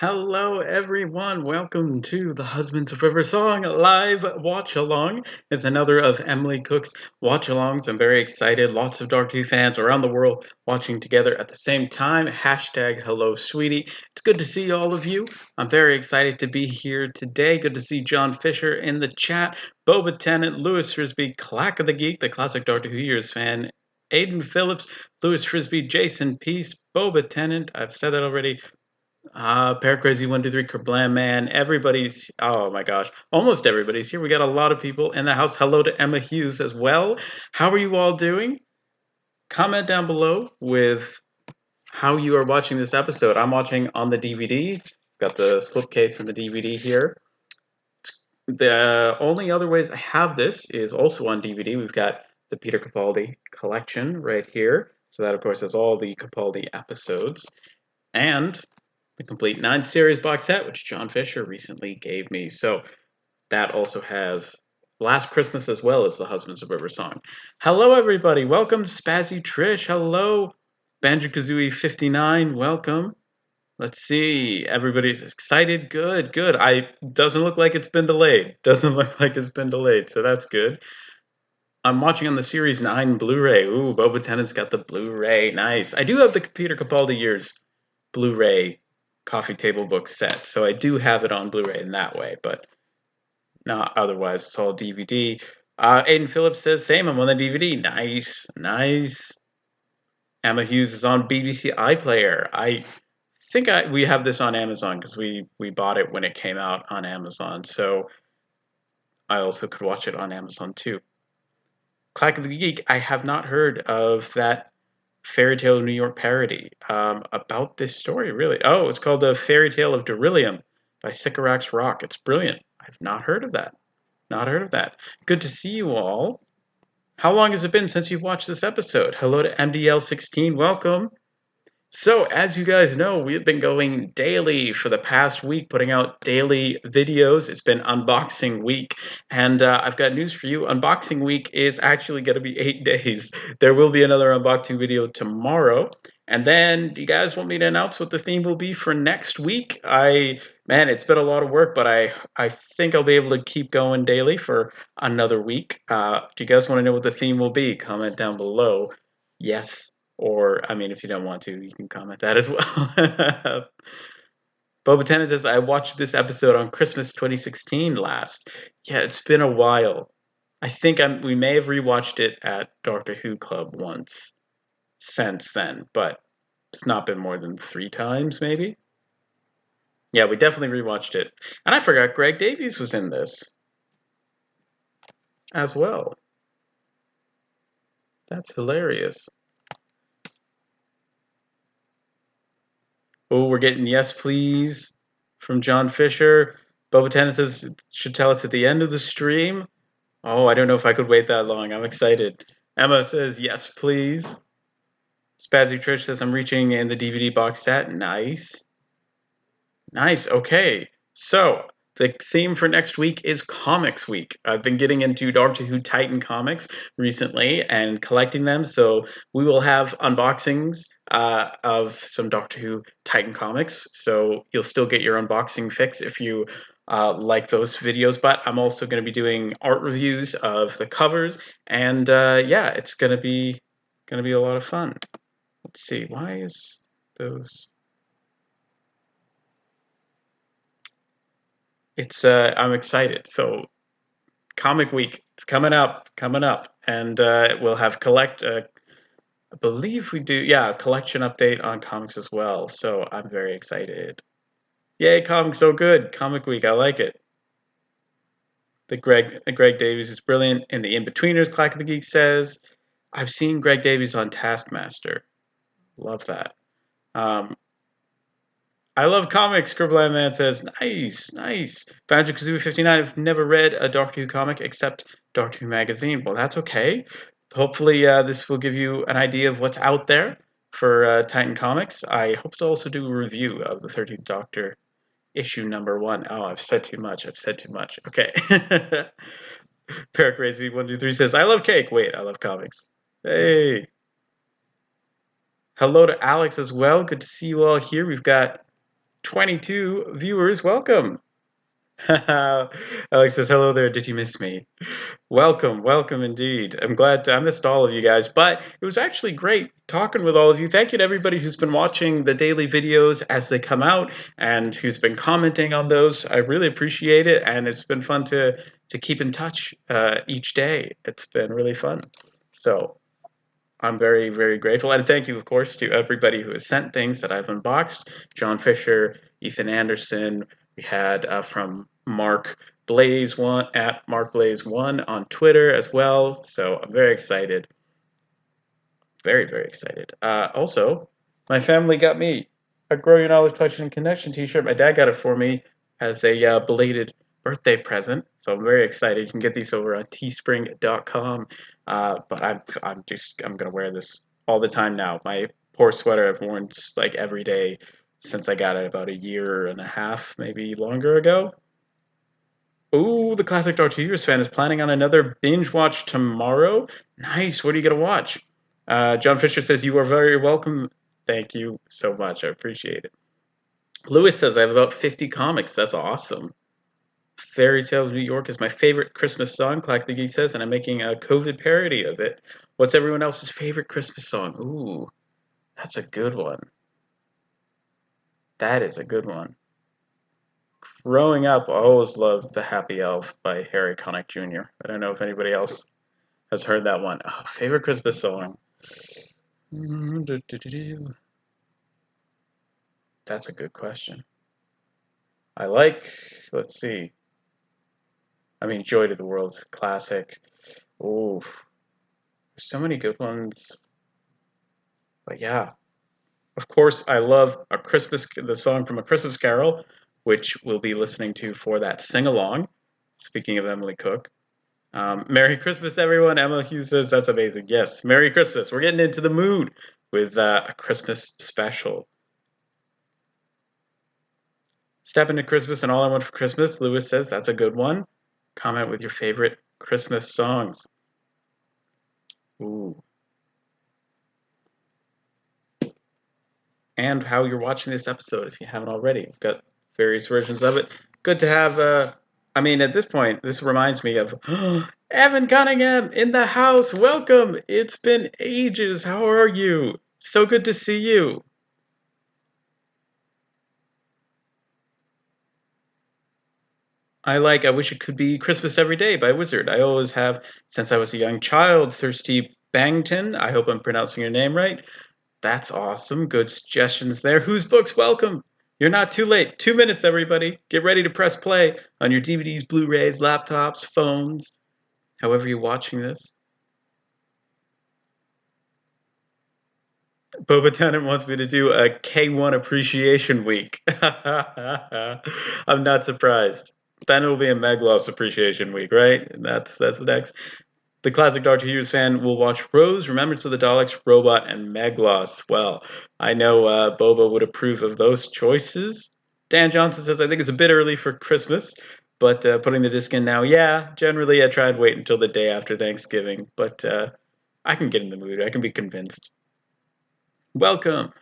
Hello, everyone. Welcome to the Husbands of River Song live watch along. It's another of Emily Cook's watch alongs. I'm very excited. Lots of Doctor Who fans around the world watching together at the same time. Hashtag hello, sweetie. It's good to see all of you. I'm very excited to be here today. Good to see John Fisher in the chat, Boba Tennant, Lewis Frisbee, Clack of the Geek, the classic Doctor Who years fan, Aiden Phillips, Lewis Frisbee, Jason Peace, Boba Tennant. I've said that already. Paracrazy 123 Kerblam Man. Everybody's, oh my gosh, almost everybody's here. We got a lot of people in the house. Hello to Emma Hughes as well. How are you all doing? Comment down below with how you are watching this episode. I'm watching on the DVD. Got the slipcase and the DVD here. The only other ways I have this is also on DVD. We've got the Peter Capaldi collection right here. So that, of course, has all the Capaldi episodes. And the complete 9-series box set, which John Fisher recently gave me. So that also has Last Christmas as well as the Husbands of River Song. Hello, everybody. Welcome, Spazzy Trish. Hello, Banjo-Kazooie 59. Welcome. Let's see. Everybody's excited. Good, good. Doesn't look like it's been delayed. Doesn't look like it's been delayed, so that's good. I'm watching on the Series 9 Blu-ray. Ooh, Boba Tennant's got the Blu-ray. Nice. I do have the Peter Capaldi years Blu-ray coffee table book set, so I do have it on Blu-ray in that way, but not otherwise. It's all DVD. Aiden Phillips says, same, I'm on the DVD. Nice, nice. Emma Hughes is on BBC iPlayer. I think we have this on Amazon because we bought it when it came out on Amazon, so I also could watch it on Amazon too. Clack of the Geek, I have not heard of that Fairy Tale of New York parody about this story, really. Oh, it's called The Fairy Tale of Beryllium by Sycorax Rock. It's brilliant. I've not heard of that. Not heard of that. Good to see you all. How long has it been since you've watched this episode? Hello to MDL16. Welcome. So, as you guys know, we've been going daily for the past week, putting out daily videos. It's been unboxing week, and I've got news for you. Unboxing week is actually going to be 8 days. There will be another unboxing video tomorrow, and then do you guys want me to announce what the theme will be for next week? Man, it's been a lot of work, but I think I'll be able to keep going daily for another week. Do you guys want to know what the theme will be? Comment down below. Yes. Or, I mean, if you don't want to, you can comment that as well. Boba Tennant says, I watched this episode on Christmas 2016 last. Yeah, it's been a while. I think we may have rewatched it at Doctor Who Club once since then, but it's not been more than 3 times, maybe? Yeah, we definitely rewatched it. And I forgot Greg Davies was in this as well. That's hilarious. Oh, we're getting yes, please from John Fisher. Boba Tennant says should tell us at the end of the stream. Oh, I don't know if I could wait that long. I'm excited. Emma says yes, please. Spazzy Trish says I'm reaching in the DVD box set. Nice. Nice. Okay. So the theme for next week is Comics Week. I've been getting into Doctor Who Titan comics recently and collecting them, so we will have unboxings of some Doctor Who Titan comics, so you'll still get your unboxing fix if you like those videos, but I'm also going to be doing art reviews of the covers, and yeah, it's going to be a lot of fun. Let's see, why is those... I'm excited. So Comic Week, it's coming up, and we'll have I believe we do, yeah, a collection update on comics as well. So I'm very excited. Yay, comics so good. Comic Week, I like it. Greg Davies is brilliant. In the In-Betweeners, Clack of the Geek says, I've seen Greg Davies on Taskmaster. Love that. I love comics, Scribbler Man says. Nice, nice. Banjo-Kazooie 59, I've never read a Doctor Who comic except Doctor Who magazine. Well, that's okay. Hopefully this will give you an idea of what's out there for Titan Comics. I hope to also do a review of the 13th Doctor issue #1. Oh, I've said too much. Okay. Paracrazy123 says, I love cake. Wait, I love comics. Hey. Hello to Alex as well. Good to see you all here. We've got 22 viewers. Welcome. Alex says, hello there. Did you miss me? Welcome, welcome indeed. I missed all of you guys, but it was actually great talking with all of you. Thank you to everybody who's been watching the daily videos as they come out and who's been commenting on those. I really appreciate it, and it's been fun to keep in touch each day. It's been really fun. So I'm very, very grateful. And thank you, of course, to everybody who has sent things that I've unboxed. John Fisher, Ethan Anderson. We had from Mark Blaze one at Mark Blaze one on Twitter as well. So I'm very excited. Very, very excited. Also, my family got me a Grow Your Knowledge, Collection, and Connection t-shirt. My dad got it for me as a belated birthday present. So I'm very excited. You can get these over on teespring.com. But I'm gonna wear this all the time now. My poor sweater I've worn just like every day since I got it about a year and a half, maybe longer ago. Ooh, the classic Dr. Hughes fan is planning on another binge watch tomorrow. Nice. What are you gonna watch? John Fisher says you are very welcome. Thank you so much. I appreciate it. Lewis says I have about 50 comics. That's awesome. Fairy Tale of New York is my favorite Christmas song, Clack the Geek says, and I'm making a COVID parody of it. What's everyone else's favorite Christmas song? Ooh, that's a good one. That is a good one. Growing up, I always loved The Happy Elf by Harry Connick Jr. I don't know if anybody else has heard that one. Oh, favorite Christmas song? That's a good question. Let's see. I mean, Joy to the World's classic. Ooh, there's so many good ones. But yeah, of course, I love the song from A Christmas Carol, which we'll be listening to for that sing-along. Speaking of Emily Cook. Merry Christmas, everyone. Emma Hughes says that's amazing. Yes, Merry Christmas. We're getting into the mood with a Christmas special. Step into Christmas and All I Want for Christmas. Lewis says that's a good one. Comment with your favorite Christmas songs. Ooh. And how you're watching this episode if you haven't already. We've got various versions of it. Good to have, I mean, at this point, this reminds me of Evan Cunningham in the house. Welcome. It's been ages. How are you? So good to see you. I Wish It Could Be Christmas Every Day by Wizard. I always have, since I was a young child. Thirsty Bangton. I hope I'm pronouncing your name right. That's awesome. Good suggestions there. Whose books? Welcome. You're not too late. 2 minutes, everybody. Get ready to press play on your DVDs, Blu-rays, laptops, phones, however you're watching this. Boba Tennant wants me to do a K1 Appreciation Week. I'm not surprised. Then it'll be a Megloss Appreciation Week, right? That's next. The classic Dr. Hughes fan will watch Rose, Remembrance of the Daleks, Robot, and Megloss. Well, I know Boba would approve of those choices. Dan Johnson says, I think it's a bit early for Christmas, but putting the disc in now, yeah, generally I try and wait until the day after Thanksgiving, but I can get in the mood. I can be convinced. Welcome.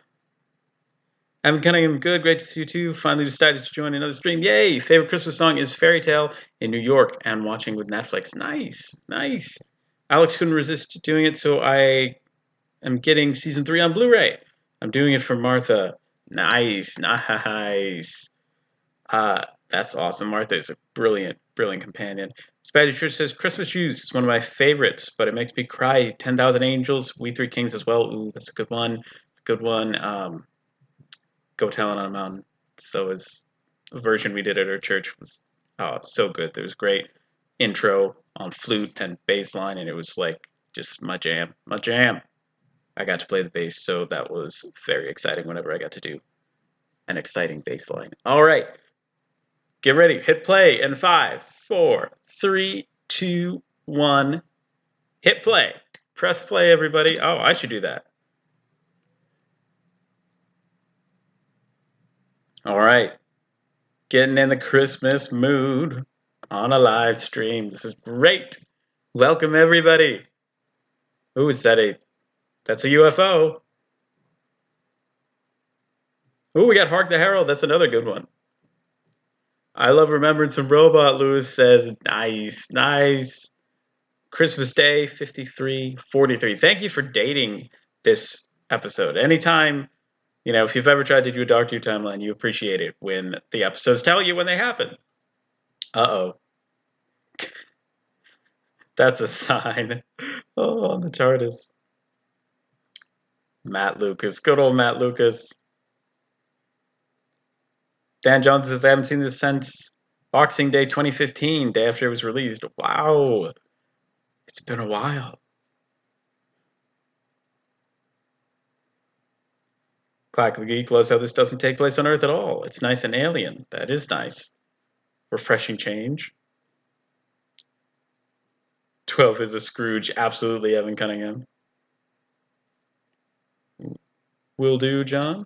Evan Cunningham, good. Great to see you too. Finally decided to join another stream. Yay! Favorite Christmas song is Fairy Tale in New York and watching with Netflix. Nice, nice. Alex couldn't resist doing it, so I am getting season 3 on Blu-ray. I'm doing it for Martha. Nice, nice. That's awesome. Martha is a brilliant, brilliant companion. Spidey Church says Christmas Shoes is one of my favorites, but it makes me cry. 10,000 Angels, We Three Kings as well. Ooh, that's a good one. Good one. Go Telling on a Mountain. So is a version we did at our church was so good. There was great intro on flute and bass line, and it was like just my jam. My jam. I got to play the bass, so that was very exciting whenever I got to do an exciting bass line. All right. Get ready. Hit play in 5, 4, 3, 2, 1. Hit play. Press play, everybody. Oh, I should do that. All right. Getting in the Christmas mood on a live stream. This is great. Welcome, everybody. Ooh, that's a UFO. Ooh, we got Hark the Herald. That's another good one. I love Remembrance of Robot, Lewis says. Nice, nice. Christmas Day, 5343. Thank you for dating this episode. Anytime, if you've ever tried to do a Doctor Who timeline, you appreciate it when the episodes tell you when they happen. Uh-oh. That's a sign. Oh, on the TARDIS. Matt Lucas. Good old Matt Lucas. Dan Johnson says, I haven't seen this since Boxing Day 2015, day after it was released. Wow. It's been a while. Clack the Geek loves how this doesn't take place on Earth at all. It's nice and alien. That is nice. Refreshing change. 12 is a Scrooge. Absolutely, Evan Cunningham. Will do, John.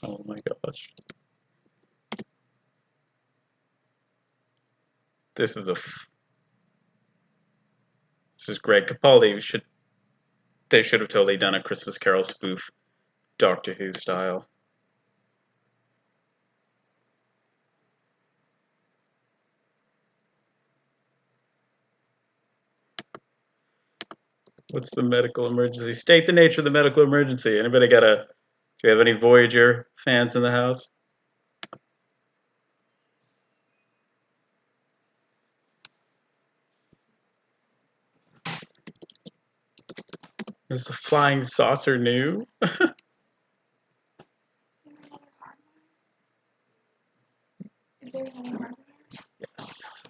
Oh my gosh. This is great. Capaldi they should have totally done a Christmas Carol spoof, Doctor Who style. What's the medical emergency? State the nature of the medical emergency. Anybody do we have any Voyager fans in the house? Is the flying saucer new? Is there any hardware? Yes.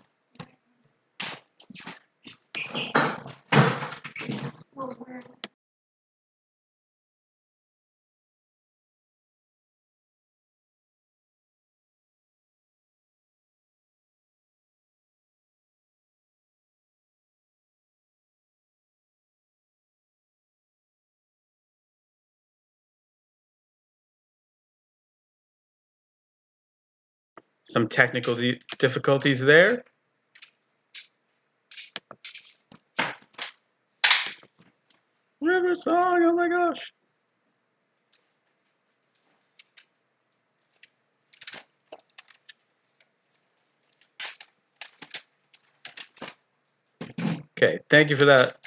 Well, where is it? Some technical difficulties there. River song, oh my gosh. Okay, thank you for that,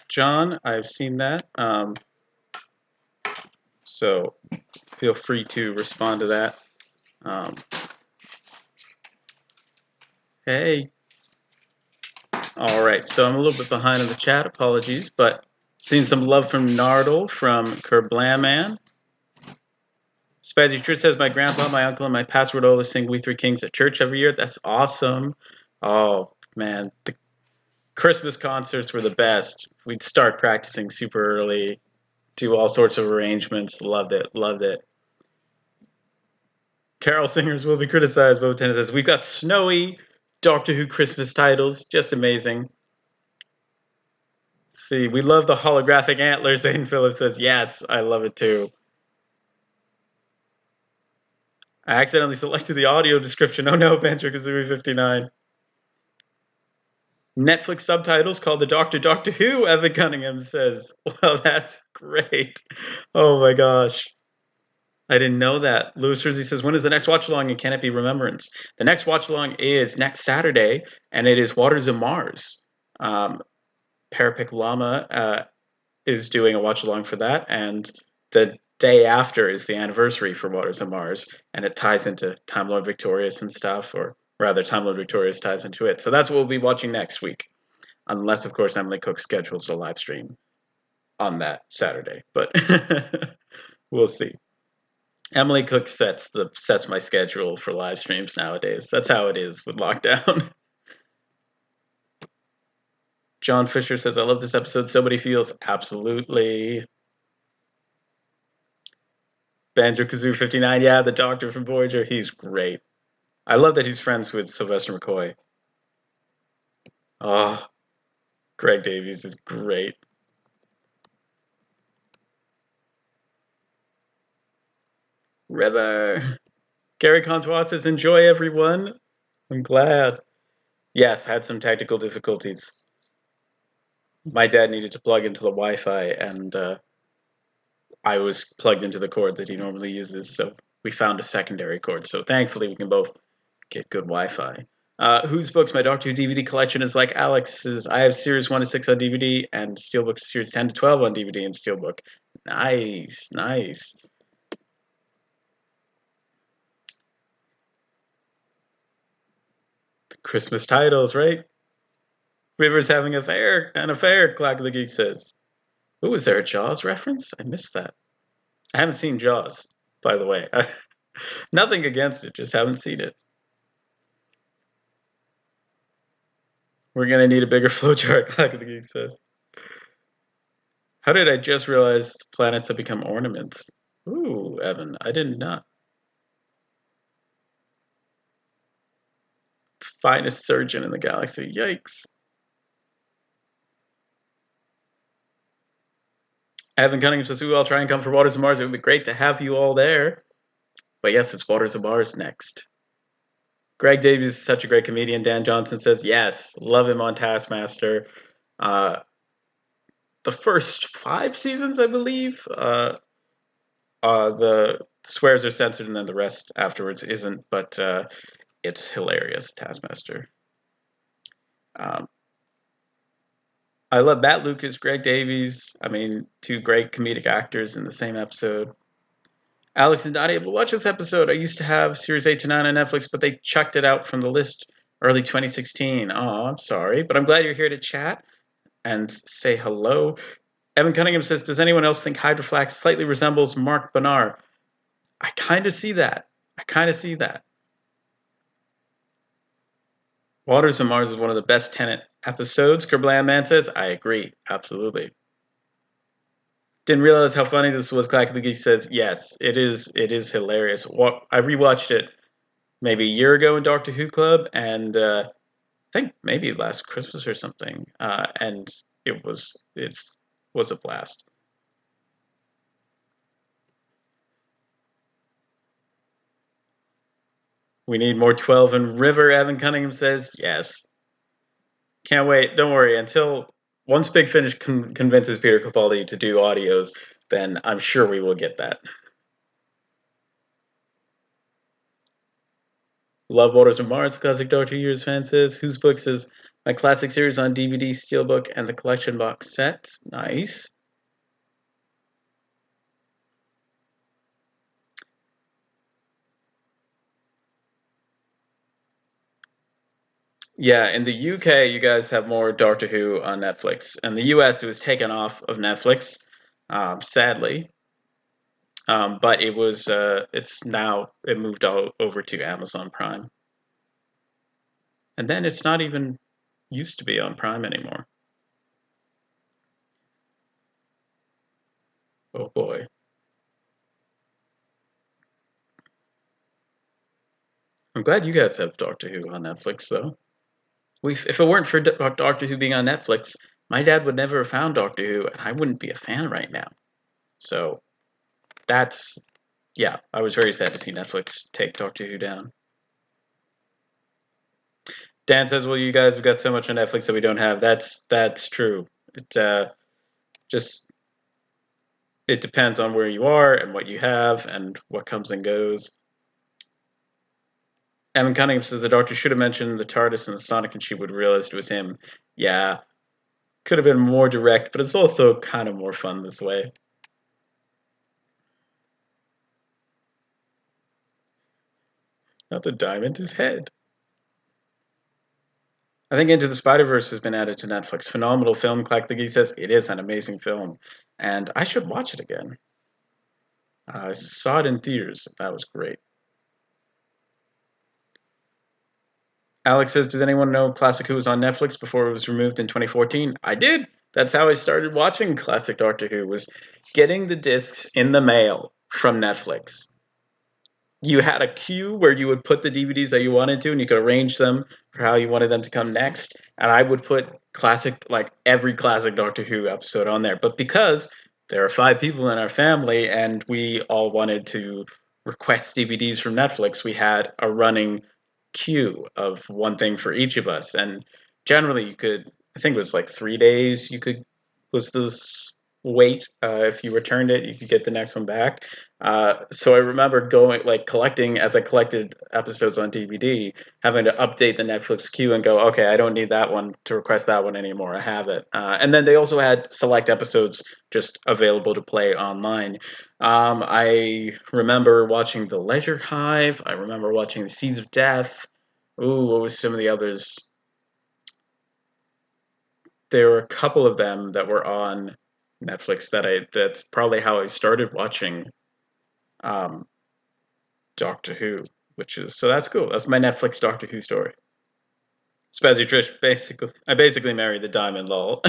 John. I've seen that. So feel free to respond to that. Hey. All right, so I'm a little bit behind in the chat. Apologies, but seeing some love from Nardole from Kerblaman. Spazzy Truth says, my grandpa, my uncle, and my pastor would always sing We Three Kings at church every year. That's awesome. Oh, man. The Christmas concerts were the best. We'd start practicing super early, do all sorts of arrangements. Loved it, loved it. Carol singers will be criticized. Bo Tennis says, we've got snowy Doctor Who Christmas titles. Just amazing. Let's see, we love the holographic antlers. Aiden Phillips says, yes, I love it too. I accidentally selected the audio description. Oh no, Banjo-Kazooie 59. Netflix subtitles called the Doctor Who, Evan Cunningham says. Well, that's great. Oh my gosh. I didn't know that. Louis Rizzi says, when is the next watch along and can it be Remembrance? The next watch along is next Saturday, and it is Waters of Mars. Parapic Llama is doing a watch along for that, and the day after is the anniversary for Waters of Mars, and it ties into Time Lord Victorious and stuff, or rather, Time Lord Victorious ties into it. So that's what we'll be watching next week, unless, of course, Emily Cook schedules a live stream on that Saturday. But we'll see. Emily Cook sets my schedule for live streams nowadays. That's how it is with lockdown. John Fisher says, I love this episode. So many feels. Absolutely. Banjo-Kazooie 59. Yeah, the Doctor from Voyager. He's great. I love that he's friends with Sylvester McCoy. Oh, Greg Davies is great. River. Gary Contois says, enjoy everyone. I'm glad. Yes, had some technical difficulties. My dad needed to plug into the Wi-Fi, and I was plugged into the cord that he normally uses, so we found a secondary cord. So thankfully, we can both get good Wi-Fi. Whose books? My Doctor Who DVD collection is like Alex's. I have series 1 to 6 on DVD and Steelbook series 10 to 12 on DVD and Steelbook. Nice, nice. Christmas titles, right? River's having an affair, Clack the Geek says. Ooh, is there a Jaws reference? I missed that. I haven't seen Jaws, by the way. Nothing against it, just haven't seen it. We're gonna need a bigger flowchart, Clack the Geek says. How did I just realize planets have become ornaments? Ooh, Evan, I did not. Finest surgeon in the galaxy. Yikes. Evan Cunningham says, ooh, I'll try and come for Waters of Mars. It would be great to have you all there. But yes, it's Waters of Mars next. Greg Davies is such a great comedian. Dan Johnson says, yes, love him on Taskmaster. The first 5 seasons, I believe, the swears are censored and then the rest afterwards isn't, but it's hilarious, Taskmaster. I love Matt Lucas, Greg Davies. I mean, 2 great comedic actors in the same episode. Alex is not able to watch this episode. I used to have Series 8 to 9 on Netflix, but they chucked it out from the list early 2016. Oh, I'm sorry, but I'm glad you're here to chat and say hello. Evan Cunningham says, does anyone else think Hydroflax slightly resembles Mark Bernard? I kind of see that. Waters of Mars is one of the best Tenet episodes. Kerblam Man says, I agree. Absolutely. Didn't realize how funny this was. Clack the Geek says, yes, it is hilarious. I rewatched it maybe a year ago in Doctor Who Club, and I think maybe last Christmas or something, and it was a blast. We need more 12 and River, Evan Cunningham says. Yes. Can't wait. Don't worry. Once Big Finish convinces Peter Capaldi to do audios, then I'm sure we will get that. Love Waters of Mars, classic Doctor Who fan says. Whose books is my classic series on DVD, Steelbook, and the collection box set. Nice. Yeah, in the UK, you guys have more Doctor Who on Netflix. In the US, it was taken off of Netflix, sadly. But it moved over to Amazon Prime. And then it's not even used to be on Prime anymore. Oh boy. I'm glad you guys have Doctor Who on Netflix, though. If it weren't for Doctor Who being on Netflix, my dad would never have found Doctor Who, and I wouldn't be a fan right now. So, I was very sad to see Netflix take Doctor Who down. Dan says, well, you guys have got so much on Netflix that we don't have. That's true. It depends on where you are and what you have and what comes and goes. Evan Cunningham says the Doctor should have mentioned the TARDIS and the Sonic, and she would have realized it was him. Yeah, could have been more direct, but it's also kind of more fun this way. Not the diamond, his head. I think Into the Spider-Verse has been added to Netflix. Phenomenal film, Clack the Geek says. It is an amazing film, and I should watch it again. I saw it in theaters. That was great. Alex says, does anyone know Classic Who was on Netflix before it was removed in 2014? I did. That's how I started watching Classic Doctor Who, was getting the discs in the mail from Netflix. You had a queue where you would put the DVDs that you wanted to, and you could arrange them for how you wanted them to come next. And I would put every classic Doctor Who episode on there. But because there are 5 people in our family, and we all wanted to request DVDs from Netflix, we had a running queue of one thing for each of us, and generally you could, I think it was like 3 days, you could was this wait. If you returned it, you could get the next one back. So I remember going like collecting as I collected episodes on DVD, having to update the Netflix queue and go, okay, I don't need that one to request that one anymore. I have it. And then they also had select episodes just available to play online. I remember watching The Leisure Hive. I remember watching The Seeds of Death. Ooh, what was some of the others? There were a couple of them that were on Netflix that's probably how I started watching um, Doctor Who, which is so that's cool. That's my Netflix Doctor Who story. Spazzy Trish, I basically married the Diamond lol.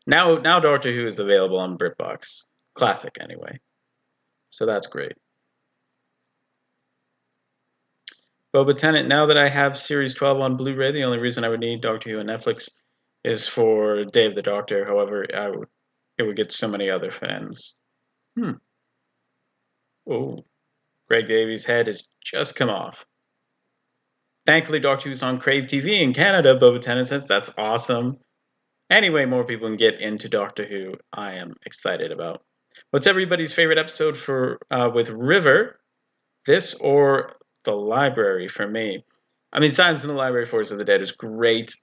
Now Doctor Who is available on BritBox, classic anyway. So that's great. Boba Tennant, now that I have Series 12 on Blu-ray, the only reason I would need Doctor Who on Netflix is for Day of the Doctor. However, it would get so many other fans. Oh, Greg Davies' head has just come off. Thankfully, Doctor Who's on Crave TV in Canada, Boba Tennant says. That's awesome. Anyway, more people can get into Doctor Who. I am excited about. What's everybody's favorite episode for with River? This or The Library for me? I mean, Silence in the Library, Force of the Dead is great.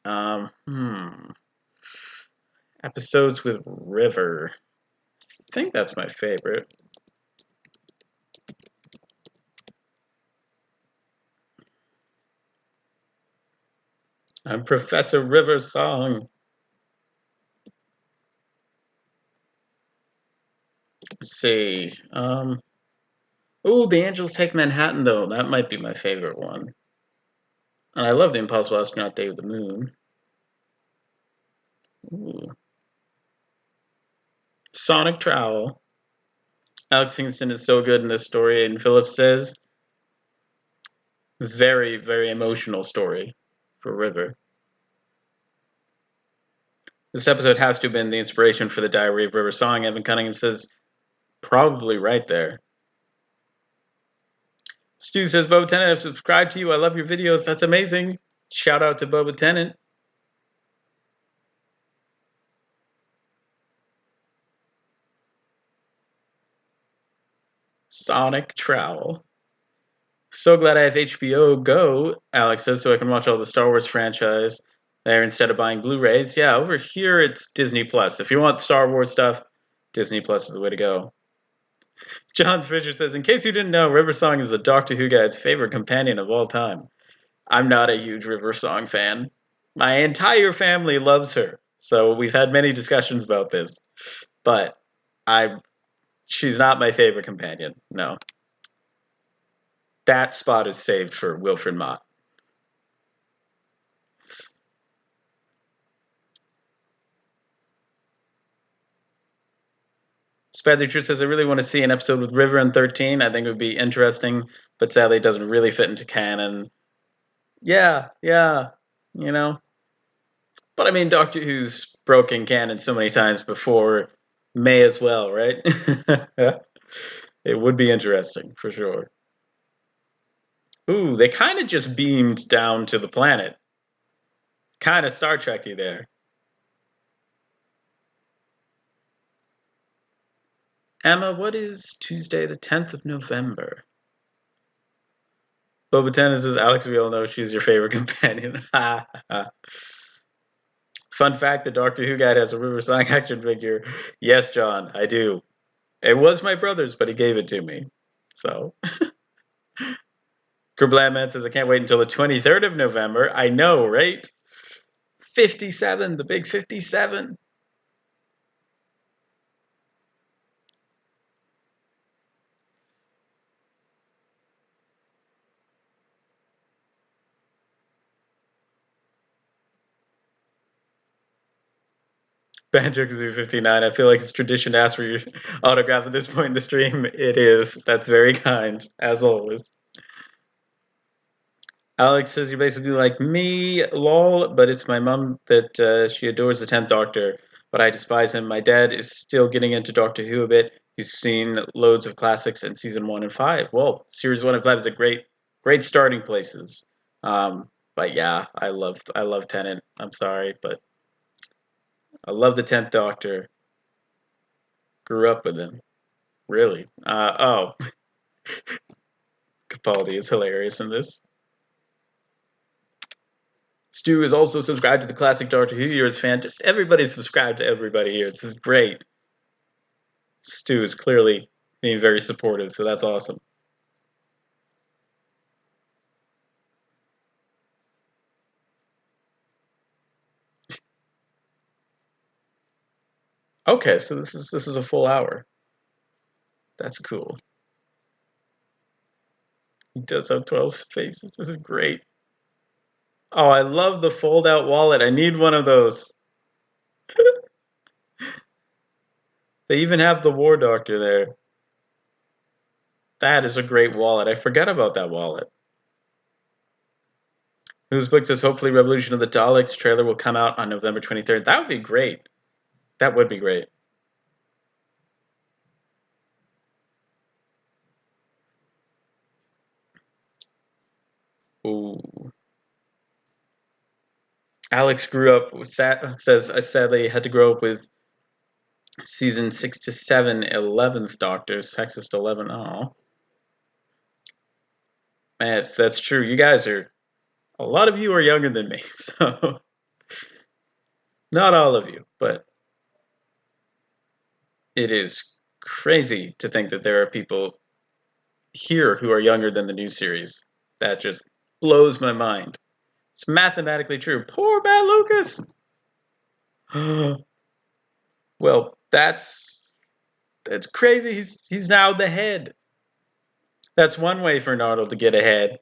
Episodes with River. I think that's my favorite. I'm Professor River Song. Let's see. Oh, The Angels Take Manhattan, though. That might be my favorite one. And I love The Impossible Astronaut Day of the Moon. Ooh. Sonic Trowel. Alex Kingston is so good in this story, and Phillips says, very, very emotional story for River. This episode has to have been the inspiration for the Diary of River song. Evan Cunningham says, probably right there. Stu says, Boba Tennant, I've subscribed to you. I love your videos. That's amazing. Shout out to Boba Tennant. Sonic Trowel. So glad I have HBO Go, Alex says, so I can watch all the Star Wars franchise there instead of buying Blu-rays. Yeah, over here it's Disney Plus. If you want Star Wars stuff, Disney Plus is the way to go. John Fisher says, in case you didn't know, River Song is the Doctor Who guy's favorite companion of all time. I'm not a huge River Song fan. My entire family loves her, so we've had many discussions about this. But she's not my favorite companion, no. That spot is saved for Wilfred Mott. Spazzy Truth says, I really want to see an episode with River and 13. I think it would be interesting, but sadly it doesn't really fit into canon. Yeah, you know. But I mean, Doctor Who's broken canon so many times before, may as well, right? It would be interesting, for sure. Ooh, they kind of just beamed down to the planet. Kind of Star Trek-y there. Emma, what is Tuesday the 10th of November? Boba Tennant says, Alex, we all know she's your favorite companion. Fun fact, the Doctor Who guy has a River Song action figure. Yes, John, I do. It was my brother's, but he gave it to me. So... Kerblam says, I can't wait until the 23rd of November. I know, right? 57, the big 57. Banjo Kazoo 59. I feel like it's tradition to ask for your autograph at this point in the stream. It is. That's very kind, as always. Alex says, you're basically like me, lol, but it's my mom that she adores the 10th Doctor, but I despise him. My dad is still getting into Doctor Who a bit. He's seen loads of classics in season 1 and 5. Well, series 1 and 5 is a great starting places. But yeah, I love Tennant. I'm sorry, but I love the 10th Doctor. Grew up with him. Really. Capaldi is hilarious in this. Stu is also subscribed to the classic Doctor Who Years fan. Just everybody subscribed to everybody here. This is great. Stu is clearly being very supportive, so that's awesome. Okay, so this is a full hour. That's cool. He does have 12 faces. This is great. Oh, I love the fold-out wallet. I need one of those. They even have the War Doctor there. That is a great wallet. I forgot about that wallet. Whose book says hopefully Revolution of the Daleks trailer will come out on November 23rd. That would be great. That would be great. Ooh. Alex grew up with says I sadly had to grow up with season 6 to 7, 11th Doctor, Sexist 11. Oh. Man, that's true. You guys are, a lot of you are younger than me, so not all of you, but it is crazy to think that there are people here who are younger than the new series. That just blows my mind. It's mathematically true. Poor Matt Lucas. Well, that's crazy. He's now the head. That's one way for Nardole to get ahead.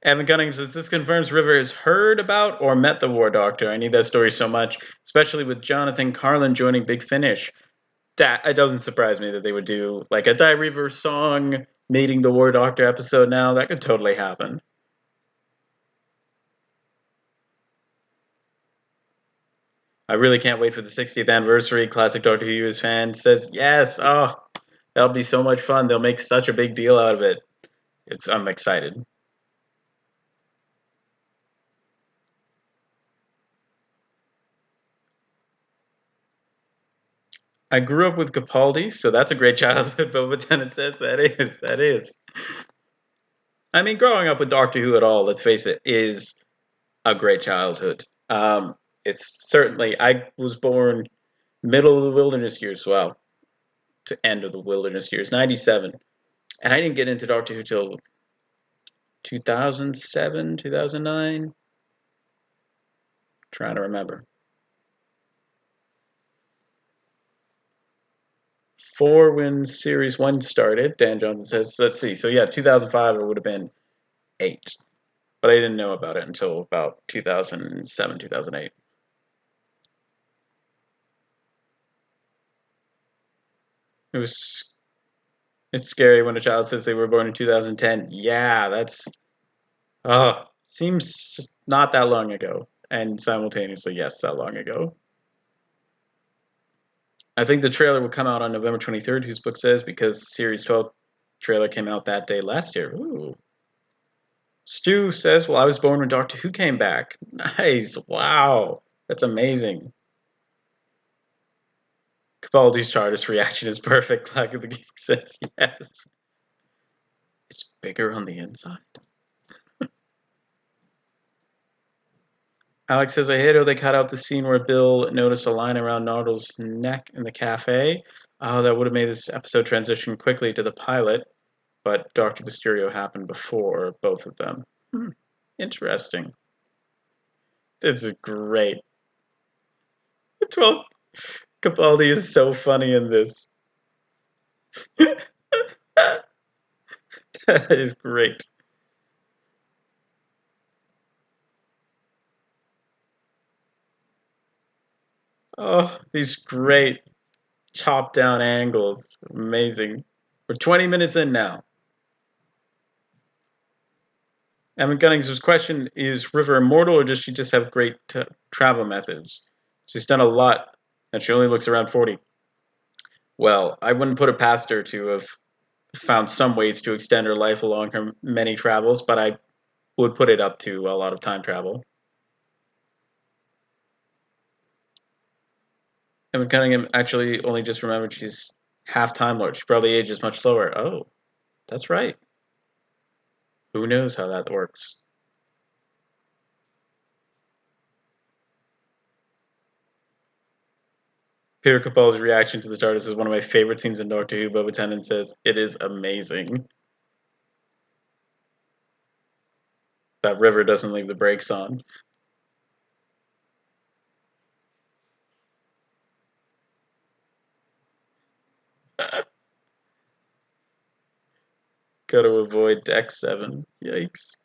Evan Cunningham says, this confirms River has heard about or met the War Doctor. I need that story so much, especially with Jonathan Carlin joining Big Finish. That it doesn't surprise me that they would do like a Die Reaver song meeting the War Doctor episode now. That could totally happen. I really can't wait for the 60th anniversary. Classic Doctor Who is fan says, yes, oh, that'll be so much fun. They'll make such a big deal out of it. I'm excited. I grew up with Capaldi, so that's a great childhood. But what Tennant says, that is. I mean, growing up with Doctor Who at all, let's face it, is a great childhood. It's certainly, I was born middle of the wilderness years, well, to end of the wilderness years, 97. And I didn't get into Doctor Who till 2007, 2009. Trying to remember. For when Series 1 started, Dan Johnson says, let's see, so yeah, 2005 it would have been 8. But I didn't know about it until about 2007, 2008. It's scary when a child says they were born in 2010. Yeah, that's seems not that long ago, and simultaneously, yes, that long ago. I think the trailer will come out on November 23rd, whose book says, because Series 12 trailer came out that day last year. Ooh. Stu says, well, I was born when Doctor Who came back. Nice. Wow. That's amazing. Capaldi's TARDIS reaction is perfect. Clock of the Geek says, yes. It's bigger on the inside. Alex says, I hate how they cut out the scene where Bill noticed a line around Nardole's neck in the cafe. Oh, that would have made this episode transition quickly to the pilot, but Dr. Mysterio happened before both of them. Interesting. This is great. 12. Capaldi is so funny in this. That is great. Oh, these great chop down angles. Amazing. We're 20 minutes in now. Evan Cunningham's question is River immortal or does she just have great travel methods? She's done a lot. and she only looks around 40. Well, I wouldn't put it past her to have found some ways to extend her life along her many travels, but I would put it up to a lot of time travel. Evan Cunningham actually only just remembered she's half Time Lord. She probably ages much slower. Oh, that's right. Who knows how that works? Peter Capaldi's reaction to the TARDIS is one of my favorite scenes in Doctor Who. Boba Tennant says, "It is amazing." That River doesn't leave the brakes on. Got to avoid Deck 7. Yikes.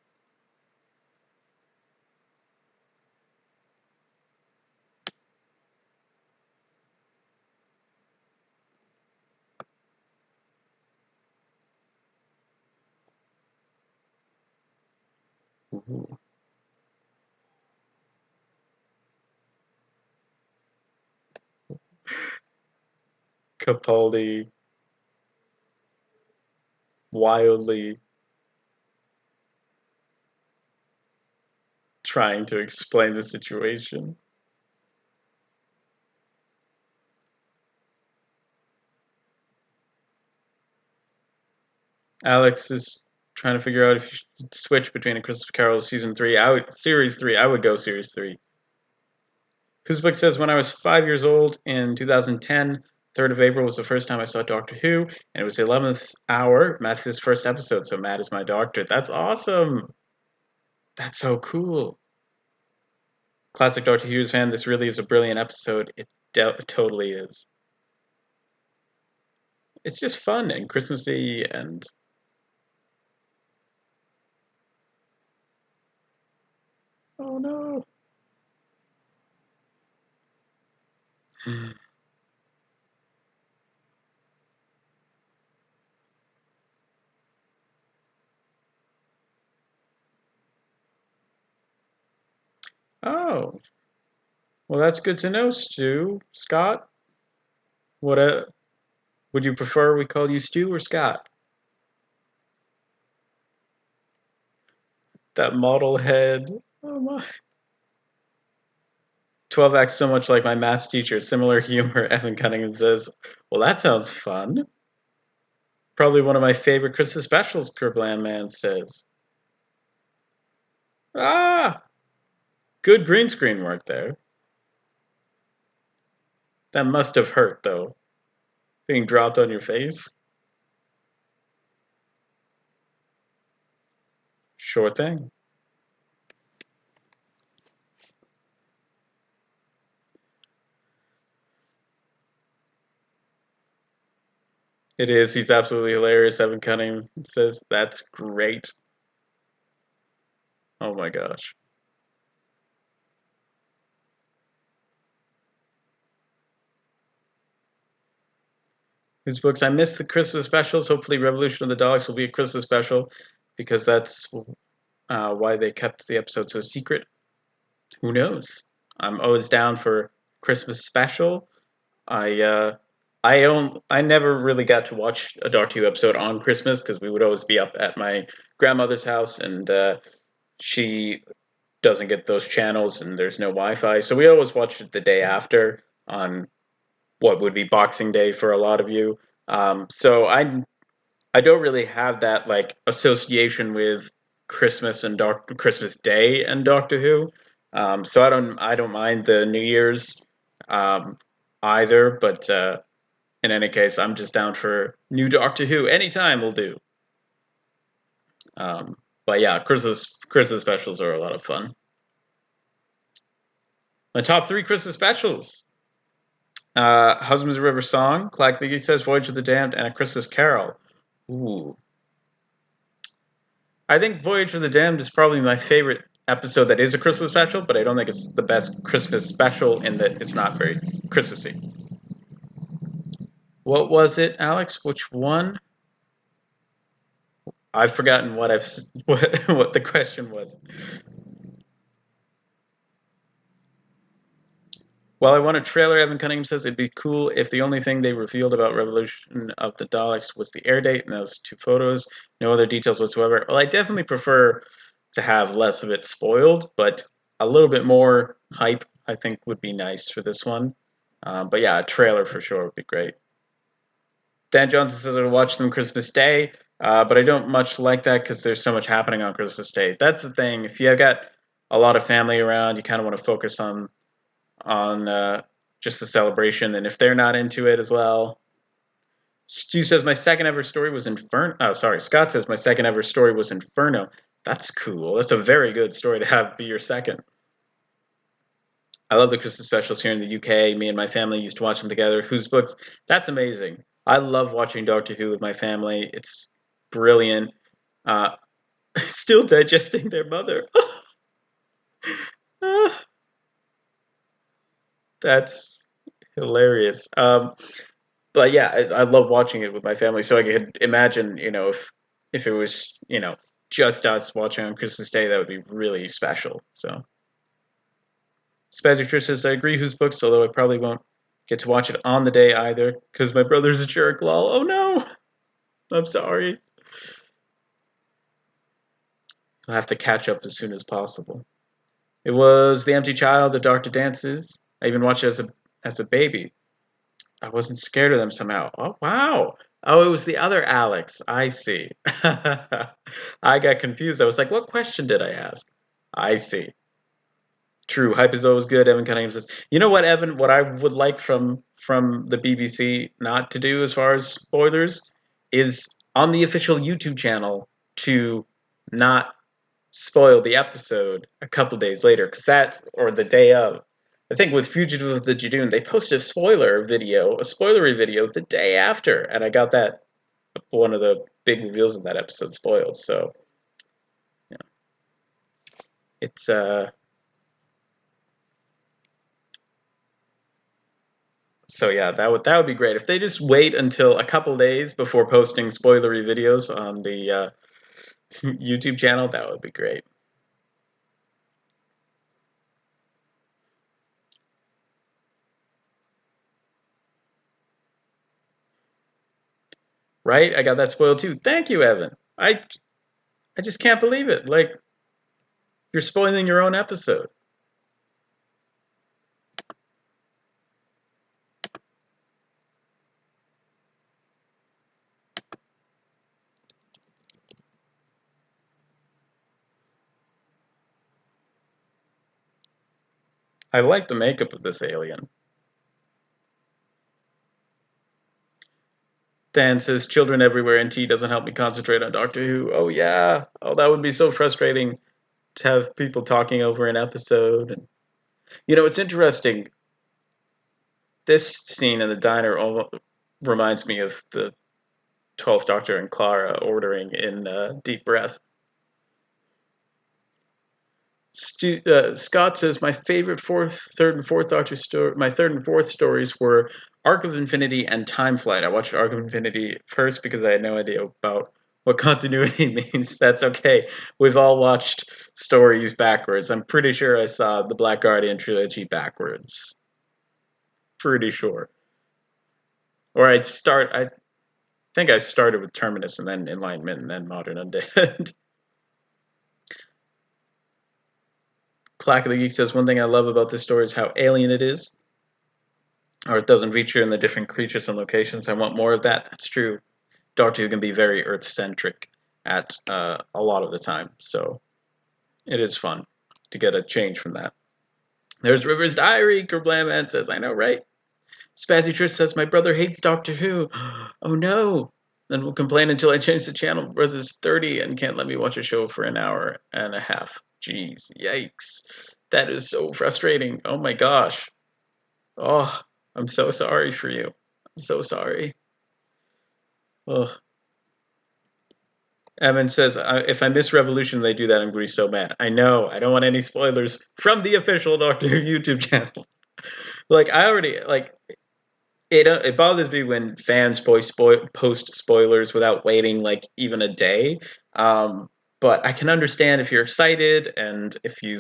Ooh. Capaldi wildly trying to explain the situation. Alex is trying to figure out if you should switch between a Christmas Carol season 3. Series 3. I would go series 3. Kuzbek says, when I was 5 years old in 2010, 3rd of April was the first time I saw Doctor Who, and it was the 11th hour, Matthew's first episode, so Matt is my doctor. That's awesome! That's so cool. Classic Doctor Who's fan, this really is a brilliant episode. It totally is. It's just fun and Christmassy and... Oh no! Oh, well, that's good to know, Stu. Scott, what would you prefer we call you Stu or Scott? That model head. Oh my. 12 acts so much like my maths teacher. Similar humor, Evan Cunningham says. Well, that sounds fun. Probably one of my favorite Christmas specials, Kerbland Man says. Ah! Good green screen work there. That must have hurt, though. Being dropped on your face. Sure thing. It is. He's absolutely hilarious. Evan Cunningham says, that's great. Oh my gosh. His books, I missed the Christmas specials. Hopefully, Revolution of the Daleks will be a Christmas special because that's why they kept the episode so secret. Who knows? I'm always down for Christmas special. I never really got to watch a Doctor Who episode on Christmas because we would always be up at my grandmother's house, and she doesn't get those channels, and there's no Wi-Fi, so we always watched it the day after on what would be Boxing Day for a lot of you. So I don't really have that like association with Christmas and Christmas Day and Doctor Who. So I don't mind the New Year's um, either. But in any case, I'm just down for new Doctor Who anytime will do. But yeah, Christmas specials are a lot of fun. My top 3 Christmas specials. Husband's River Song, Clack Thiggy says, Voyage of the Damned, and A Christmas Carol. Ooh. I think Voyage of the Damned is probably my favorite episode that is a Christmas special, but I don't think it's the best Christmas special in that it's not very Christmassy. What was it, Alex? Which one? I've forgotten what what the question was. While I want a trailer, Evan Cunningham says it'd be cool if the only thing they revealed about Revolution of the Daleks was the air date and those 2 photos. No other details whatsoever. Well, I definitely prefer to have less of it spoiled, but a little bit more hype I think would be nice for this one. But yeah, a trailer for sure would be great. Dan Johnson says I'll watch them Christmas Day, but I don't much like that because there's so much happening on Christmas Day. That's the thing. If you have got a lot of family around, you kind of want to focus on just the celebration, and if they're not into it as well. Stu says my second ever story was Inferno. Oh, sorry. Scott says my second ever story was Inferno. That's cool. That's a very good story to have be your second. I love the Christmas specials here in the UK. Me and my family used to watch them together. Whose books? That's amazing. I love watching Doctor Who with my family. It's brilliant. Uh, Still digesting their mother. That's hilarious. But yeah, I love watching it with my family. So I could imagine, if it was, just us watching on Christmas Day, that would be really special. So Spazzy Trish says I agree. Whose books? Although I probably won't get to watch it on the day either because my brother's a jerk. Lol. Oh no, I'm sorry. I'll have to catch up as soon as possible. It was The Empty Child, The Doctor Dances. I even watched it as a baby. I wasn't scared of them somehow. Oh, wow. Oh, it was the other Alex. I see. I got confused. I was like, what question did I ask? I see. True. Hype is always good. Evan Cunningham says, you know what, Evan? What I would like from the BBC not to do as far as spoilers is on the official YouTube channel to not spoil the episode a couple days later, because that, or the day of. I think with Fugitive of the Jadoon, they posted a spoilery video the day after, and I got that one of the big reveals in that episode spoiled. So, yeah, it's so yeah, that would be great if they just wait until a couple days before posting spoilery videos on the YouTube channel. That would be great. Right? I got that spoiled too. Thank you, Evan. I just can't believe it. Like, you're spoiling your own episode. I like the makeup of this alien. Dan says, children everywhere and tea doesn't help me concentrate on Doctor Who. Oh, yeah. Oh, that would be so frustrating to have people talking over an episode. And it's interesting. This scene in the diner reminds me of the 12th Doctor and Clara ordering in Deep Breath. Scott says my favorite third and fourth Doctor story. My third and fourth stories were Arc of Infinity and Time Flight. I watched Arc of Infinity first because I had no idea about what continuity means. That's okay. We've all watched stories backwards. I'm pretty sure I saw the Black Guardian trilogy backwards. Pretty sure. Or I think I started with Terminus and then Enlightenment and then Modern Undead. Clack of the Geek says, one thing I love about this story is how alien it is. Or it doesn't feature in the different creatures and locations. I want more of that. That's true. Doctor Who can be very Earth-centric at a lot of the time. So it is fun to get a change from that. There's River's Diary. Kerblamman says, I know, right? Spazzy Trish says, my brother hates Doctor Who. Oh, no. Then we'll complain until I change the channel. Brother's 30 and can't let me watch a show for an hour and a half. Jeez, yikes. That is so frustrating. Oh my gosh. Oh, I'm so sorry for you. I'm so sorry. Oh. Evan says, if I miss Revolution, they do that. I'm going to be so mad. I know. I don't want any spoilers from the official Doctor Who YouTube channel. It bothers me when fans post spoilers without waiting even a day. But I can understand if you're excited and if you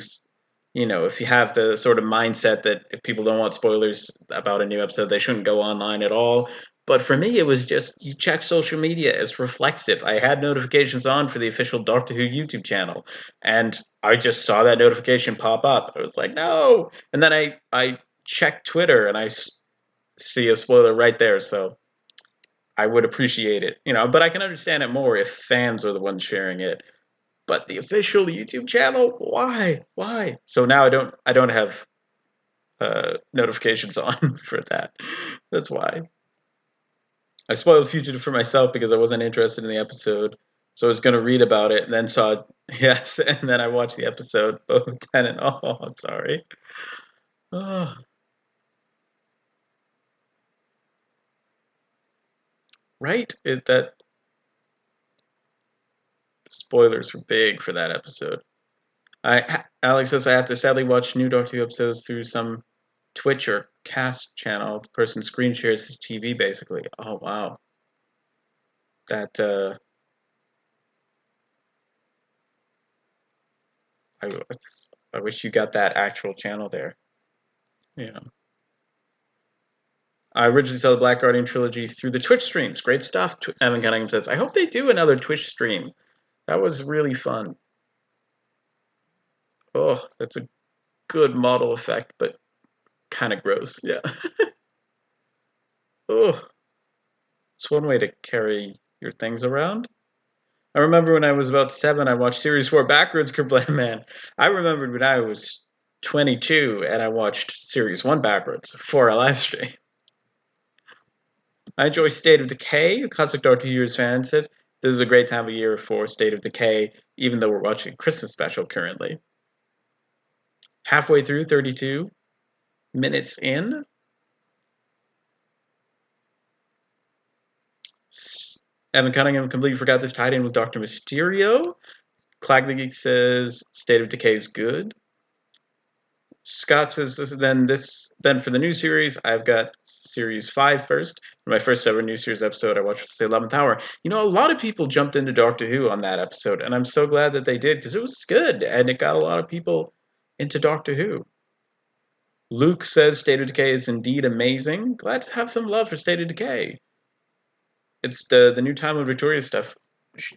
if you have the sort of mindset that if people don't want spoilers about a new episode, they shouldn't go online at all. But for me, it was just you check social media. It's reflexive. I had notifications on for the official Doctor Who YouTube channel, and I just saw that notification pop up. I was like, no. And then I checked Twitter, and I see a spoiler right there. So I would appreciate it, but I can understand it more if fans are the ones sharing it. But the official YouTube channel, why? So now I don't have notifications on for that. That's why. I spoiled Fugitive for myself because I wasn't interested in the episode. So I was going to read about it and then saw, yes, and then I watched the episode. Oh, Tenant. Oh, I'm sorry. Oh. Right? That spoilers were big for that episode. Alex says I have to sadly watch new Doctor Who episodes through some Twitch or cast channel. The person screen shares his TV basically. Oh wow. That I wish you got that actual channel there. Yeah. I originally saw the Black Guardian trilogy through the Twitch streams. Great stuff. Evan Cunningham says, I hope they do another Twitch stream. That was really fun. Oh, that's a good model effect, but kind of gross. Yeah. Oh, it's one way to carry your things around. I remember when I was about 7, I watched Series 4 backwards, Kerblame Man. I remembered when I was 22 and I watched Series 1 backwards for a live stream. I enjoy State of Decay. Classic Doctor Who fan says, this is a great time of year for State of Decay, even though we're watching a Christmas special currently. Halfway through, 32 minutes in. Evan Cunningham completely forgot this tied in with Dr. Mysterio. Claggy says State of Decay is good. Scott says then for the new series, I've got series 5 first. For my first ever new series episode I watched was the 11th Hour. A lot of people jumped into Doctor Who on that episode, and I'm so glad that they did because it was good and it got a lot of people into Doctor Who. Luke says State of Decay is indeed amazing. Glad to have some love for State of Decay. It's the new Time of Victoria stuff.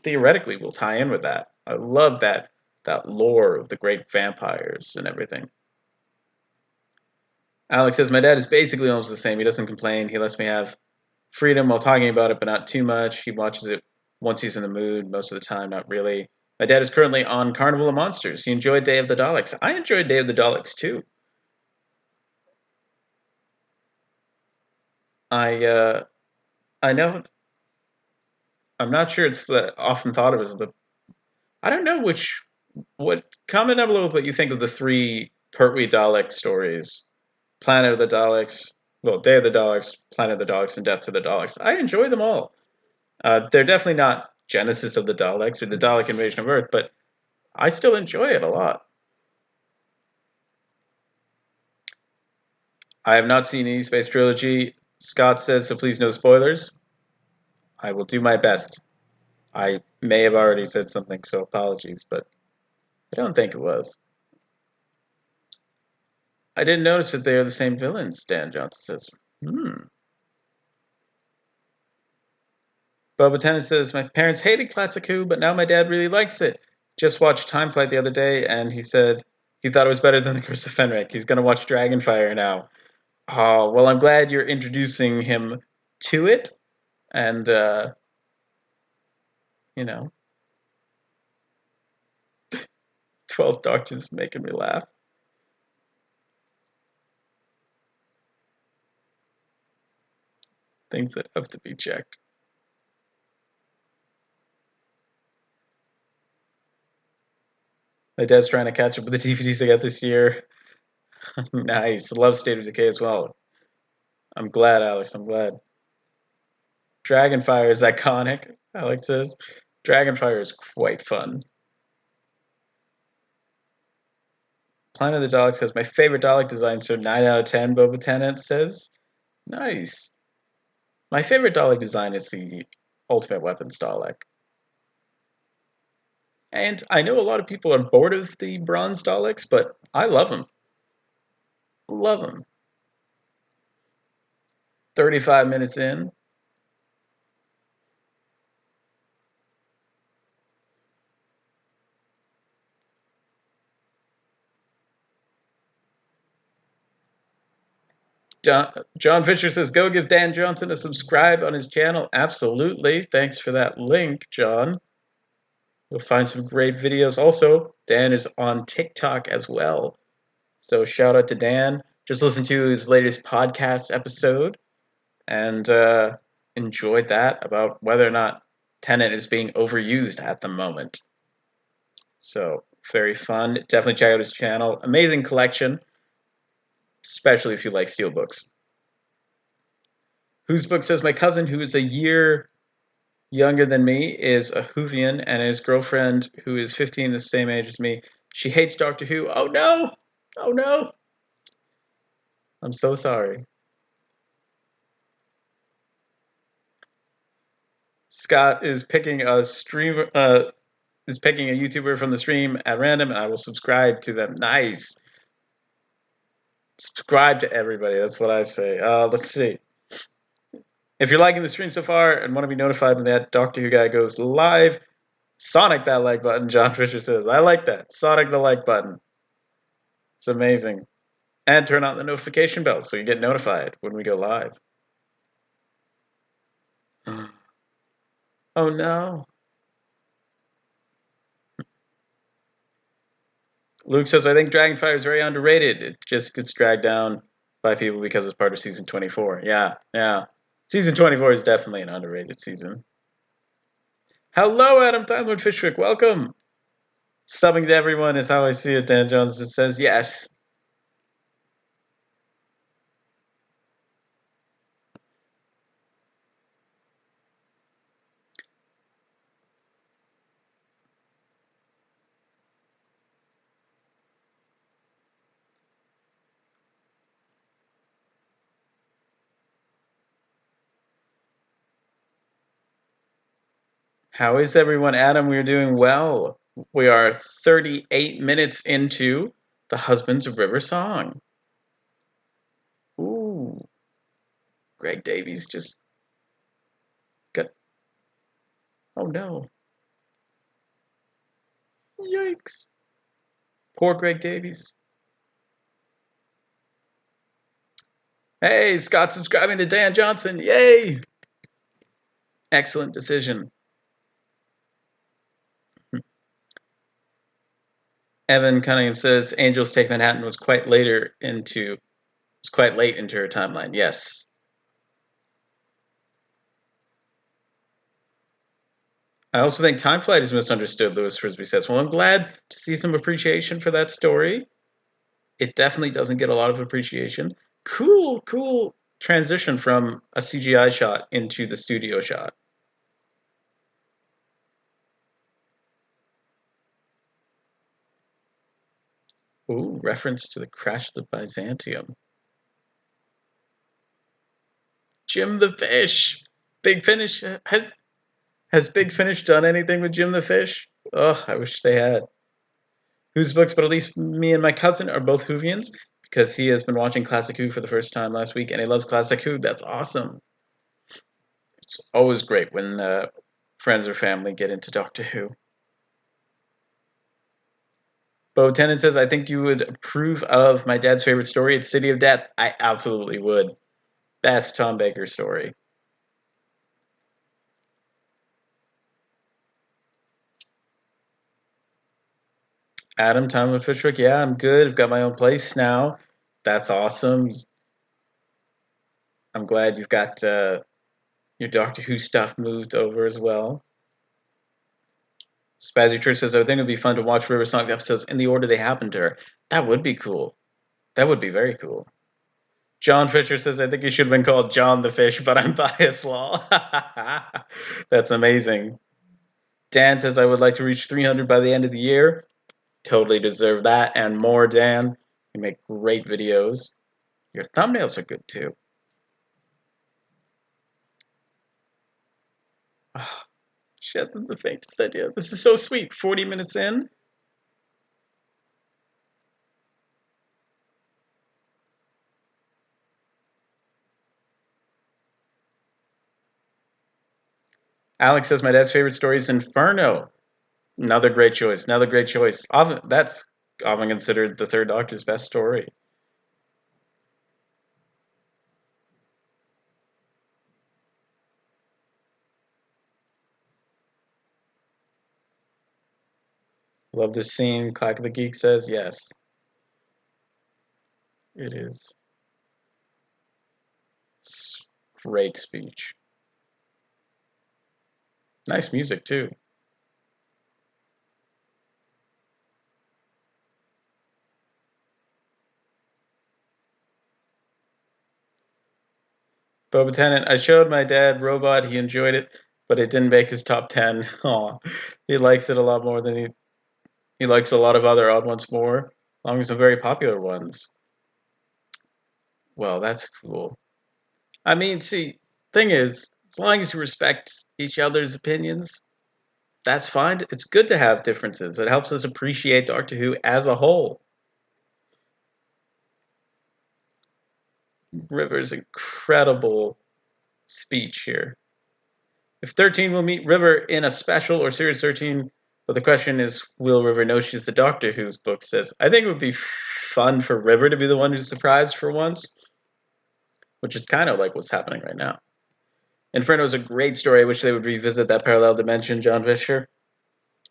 Theoretically, will tie in with that. I love that lore of the great vampires and everything. Alex says, my dad is basically almost the same. He doesn't complain. He lets me have freedom while talking about it, but not too much. He watches it once he's in the mood. Most of the time, not really. My dad is currently on Carnival of Monsters. He enjoyed Day of the Daleks. I enjoyed Day of the Daleks, too. I know. I'm not sure it's often thought of as I don't know what. Comment down below with what you think of the 3 Pertwee Dalek stories. Planet of the Daleks, Day of the Daleks, Planet of the Daleks, and Death to the Daleks. I enjoy them all. They're definitely not Genesis of the Daleks or the Dalek Invasion of Earth, but I still enjoy it a lot. I have not seen the New Space Trilogy. Scott says, so please no spoilers. I will do my best. I may have already said something, so apologies, but I don't think it was. I didn't notice that they are the same villains, Dan Johnson says. Boba Tennant says, my parents hated Classic Who, but now my dad really likes it. Just watched Time Flight the other day, and he said he thought it was better than The Curse of Fenric. He's going to watch Dragonfire now. Oh, well, I'm glad you're introducing him to it, and, 12 Doctors making me laugh. Things that have to be checked. My dad's trying to catch up with the DVDs I got this year. Nice. Love State of Decay as well. I'm glad, Alex. I'm glad. Dragonfire is iconic, Alex says. Dragonfire is quite fun. Planet of the Daleks says, my favorite Dalek design, so 9 out of 10, Boba Tennant says. Nice. My favorite Dalek design is the Ultimate Weapons Dalek. And I know a lot of people are bored of the bronze Daleks, but I love them. Love them. 35 minutes in. John Fisher says, go give Dan Johnson a subscribe on his channel. Absolutely. Thanks for that link, John. You'll find some great videos. Also, Dan is on TikTok as well. So shout out to Dan. Just listened to his latest podcast episode and enjoyed that about whether or not Tenet is being overused at the moment. So very fun. Definitely check out his channel. Amazing collection, especially if you like steelbooks. Whose book says my cousin, who is a year younger than me, is a Whovian, and his girlfriend, who is 15, the same age as me, she hates Doctor Who. Oh no! Oh no! I'm so sorry. Scott is picking a YouTuber from the stream at random, and I will subscribe to them. Nice. Subscribe to everybody. That's what I say. Let's see. If you're liking the stream so far and want to be notified when that Doctor Who guy goes live, Sonic that like button, John Fisher says. I like that. Sonic the like button. It's amazing. And turn on the notification bell so you get notified when we go live. Oh no. Luke says, I think Dragonfire is very underrated. It just gets dragged down by people because it's part of season 24. Yeah. Season 24 is definitely an underrated season. Hello, Adam Timewood Fishwick. Welcome. Subbing to everyone is how I see it, Dan Johnson says. Yes. How is everyone? Adam, we're doing well. We are 38 minutes into The Husbands of River Song. Ooh. Greg Davies just got... Oh no. Yikes. Poor Greg Davies. Hey, Scott subscribing to Dan Johnson. Yay! Excellent decision. Evan Cunningham says Angels Take Manhattan was quite late into her timeline. Yes. I also think Time Flight is misunderstood, Lewis Frisbee says. Well, I'm glad to see some appreciation for that story. It definitely doesn't get a lot of appreciation. Cool transition from a CGI shot into the studio shot. Ooh, reference to the crash of the Byzantium. Jim the Fish. Big Finish. Has Big Finish done anything with Jim the Fish? Oh, I wish they had. Whose books, but at least me and my cousin are both Whovians because he has been watching Classic Who for the first time last week and he loves Classic Who. That's awesome. It's always great when friends or family get into Doctor Who. Bo Tennant says, I think you would approve of my dad's favorite story. It's City of Death. I absolutely would. Best Tom Baker story. Adam, Tom with Fishwick. Yeah, I'm good. I've got my own place now. That's awesome. I'm glad you've got your Doctor Who stuff moved over as well. Spazzy Trish says, I think it would be fun to watch River Song's episodes in the order they happened to her. That would be cool. That would be very cool. John Fisher says, I think he should have been called John the Fish, but I'm biased, lol. That's amazing. Dan says, I would like to reach 300 by the end of the year. Totally deserve that and more, Dan. You make great videos. Your thumbnails are good, too. She hasn't the faintest idea. This is so sweet. 40 minutes in. Alex says my dad's favorite story is Inferno. Another great choice. Another great choice. Often that's often considered the Third Doctor's best story. Love this scene. Clack of the Geek says yes. It is. It's great speech. Nice music too. Boba Tennant, I showed my dad Robot. He enjoyed it, but it didn't make his top 10. Aw, he likes it a lot more than he likes a lot of other odd ones more, as long as some very popular ones. Well, that's cool. I mean, see, thing is, as long as you respect each other's opinions, that's fine. It's good to have differences. It helps us appreciate Doctor Who as a whole. River's incredible speech here. If 13 will meet River in a special or Series 13, but the question is, will River know she's the Doctor whose book says? I think it would be fun for River to be the one who's surprised for once, which is kind of like what's happening right now. Inferno is a great story. I wish they would revisit that parallel dimension, John Fisher.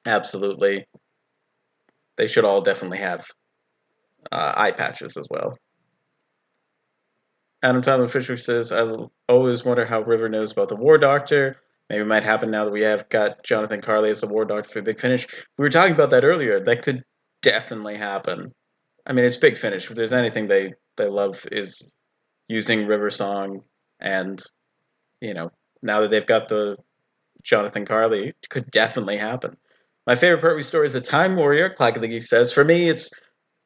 Absolutely. They should all definitely have eye patches as well. Adam Thomas Fisher says, I always wonder how River knows about the War Doctor. Maybe it might happen now that we have got Jonathan Carley as the War Doctor for Big Finish. We were talking about that earlier. That could definitely happen. I mean, it's Big Finish. If there's anything they love is using River Song, and, you know, now that they've got the Jonathan Carley, it could definitely happen. My favorite Pertwee story is The Time Warrior, Clack of the Geek says. For me, it's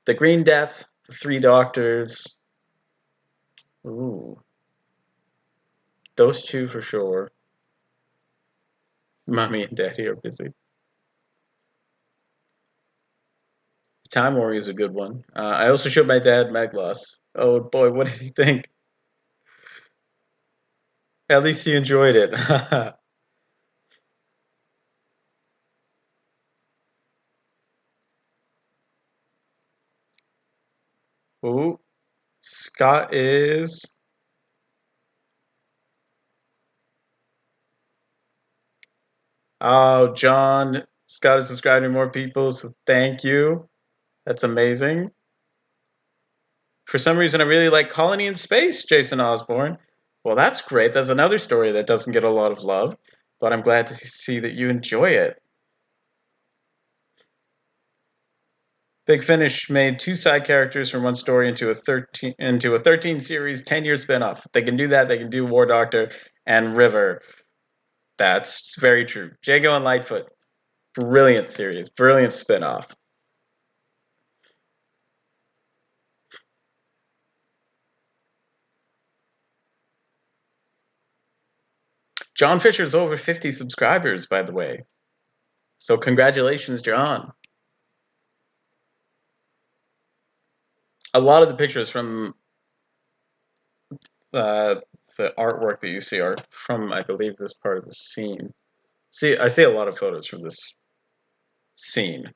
The Green Death, The Three Doctors. Ooh. Those two for sure. Mommy and Daddy are busy. Time Warrior is a good one. I also showed my dad Meglos. Oh boy, what did he think? At least he enjoyed it. Ooh, Scott is. Oh, John. Scott is subscribing to more people, so thank you. That's amazing. For some reason, I really like Colony in Space, Jason Osborne. Well, that's great. That's another story that doesn't get a lot of love, but I'm glad to see that you enjoy it. Big Finish made two side characters from one story into a 13 series 10-year spinoff. If they can do that, they can do War Doctor and River. That's very true. Jago and Lightfoot, brilliant series, brilliant spinoff. John Fisher's over 50 subscribers, by the way. So congratulations, John. A lot of the pictures from the artwork that you see are from, I believe, this part of the scene. See, I see a lot of photos from this scene.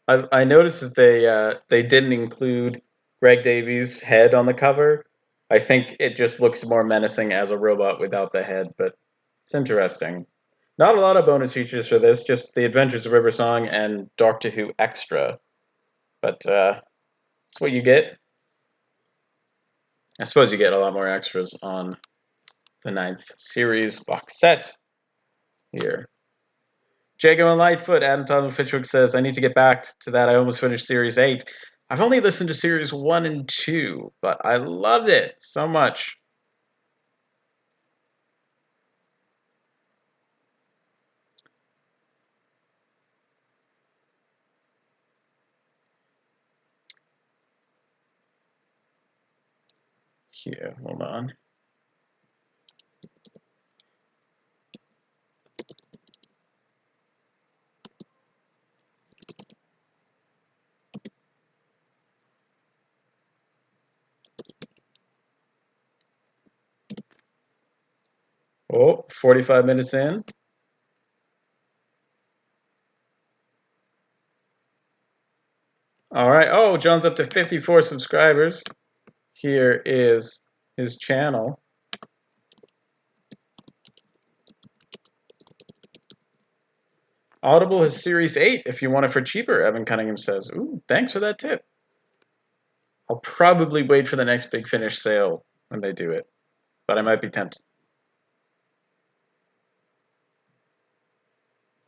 I noticed that they didn't include Greg Davies' head on the cover. I think it just looks more menacing as a robot without the head, but it's interesting. Not a lot of bonus features for this, just the Adventures of River Song and Doctor Who Extra. But that's what you get. I suppose you get a lot more extras on the 9th series box set here. Jago and Lightfoot, Adam Tom Fitchwick says, I need to get back to that. I almost finished Series 8. I've only listened to Series 1 and 2, but I loved it so much. Here, hold on. Oh, 45 minutes in. All right. Oh, John's up to 54 subscribers. Here is his channel. Audible has Series 8 if you want it for cheaper, Evan Cunningham says. Ooh, thanks for that tip. I'll probably wait for the next Big Finish sale when they do it, but I might be tempted.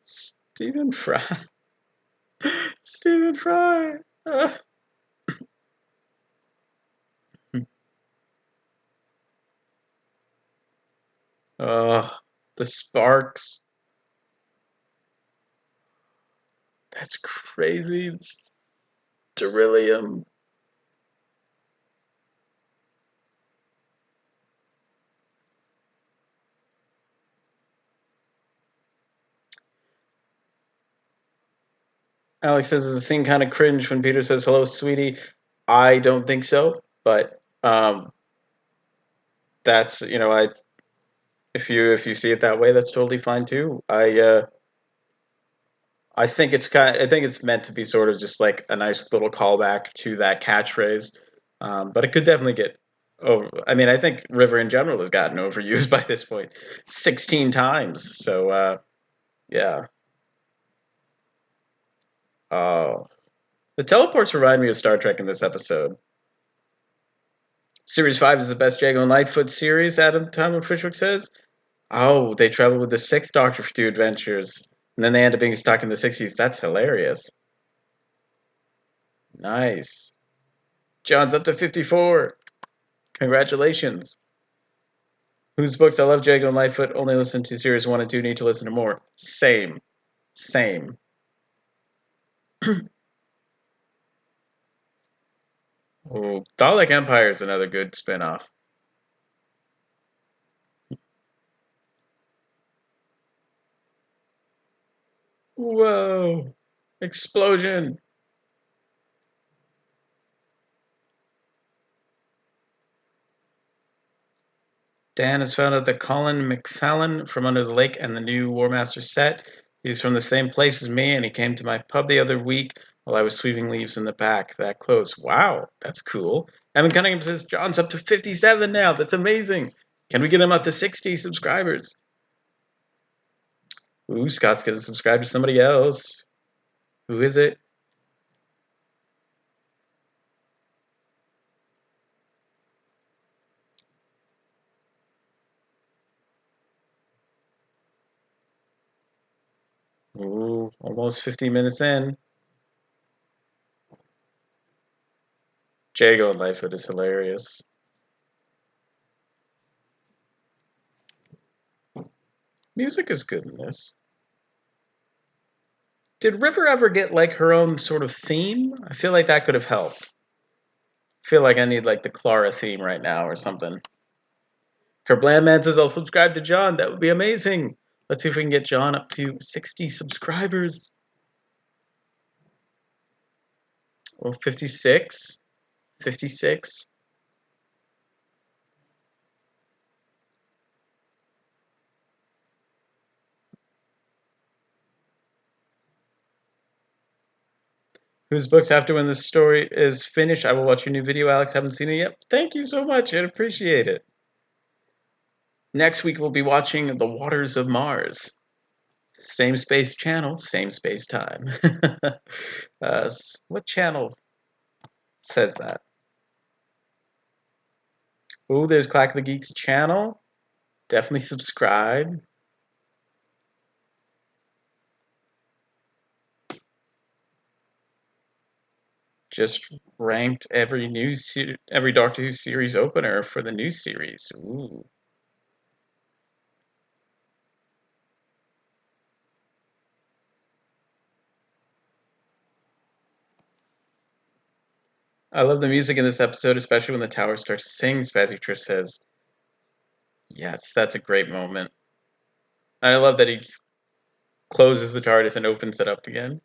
Stephen Fry. Stephen Fry. Oh, the sparks. That's crazy. It's beryllium. Alex says, is the scene kind of cringe when Peter says, hello, sweetie? I don't think so, but that's, if you see it that way, that's totally fine too. I think I think it's meant to be sort of just like a nice little callback to that catchphrase, but it could definitely get over. I mean, I think River in general has gotten overused by this point, 16 times. So yeah. Oh, the teleports remind me of Star Trek in this episode. Series 5 is the best Jago and Lightfoot series, Adam Tom Fishwick says. Oh, they travel with the Sixth Doctor for 2 adventures, and then they end up being stuck in the 60s. That's hilarious. Nice. John's up to 54. Congratulations. Whose books? I love Jago and Lightfoot. Only listen to series 1 and 2. Need to listen to more. Same. Same. Oh, Dalek Empire is another good spinoff. Whoa. Explosion. Dan has found out that Colin McFallon from Under the Lake and the new War Master set. He's from the same place as me, and he came to my pub the other week while I was sweeping leaves in the back. That close. Wow, that's cool. Evan Cunningham says John's up to 57 now. That's amazing. Can we get him up to 60 subscribers? Ooh, Scott's gonna subscribe to somebody else. Who is it? Ooh, almost 50 minutes in. Jago and Lightfoot is hilarious. Music is good in this. Did River ever get like her own sort of theme? I feel like that could have helped. I feel like I need like the Clara theme right now or something. Kerblandman says I'll subscribe to John. That would be amazing. Let's see if we can get John up to 60 subscribers. Oh, 56. 56. Whose books after when this story is finished? I will watch your new video, Alex. Haven't seen it yet. Thank you so much. I appreciate it. Next week we'll be watching The Waters of Mars. Same space channel, same space time. What channel says that? Oh, there's Clack the Geeks channel. Definitely subscribe. Just ranked every every Doctor Who series opener for the new series. Ooh. I love the music in this episode, especially when the tower starts to sing, Spazzy Trish says. Yes, that's a great moment. I love that he closes the TARDIS and opens it up again.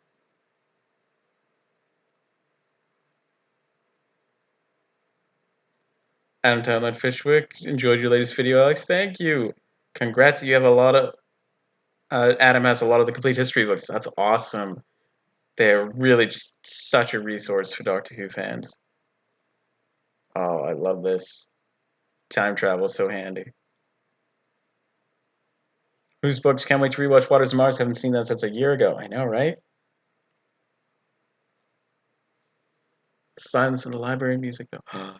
Adam Townland Fishwick, enjoyed your latest video, Alex. Thank you. Congrats, you have a lot of. Adam has a lot of the complete history books. That's awesome. They're really just such a resource for Doctor Who fans. Oh, I love this. Time travel is so handy. Whose books? Can't wait to rewatch Waters of Mars. Haven't seen that since a year ago. I know, right? Silence in the Library music, though.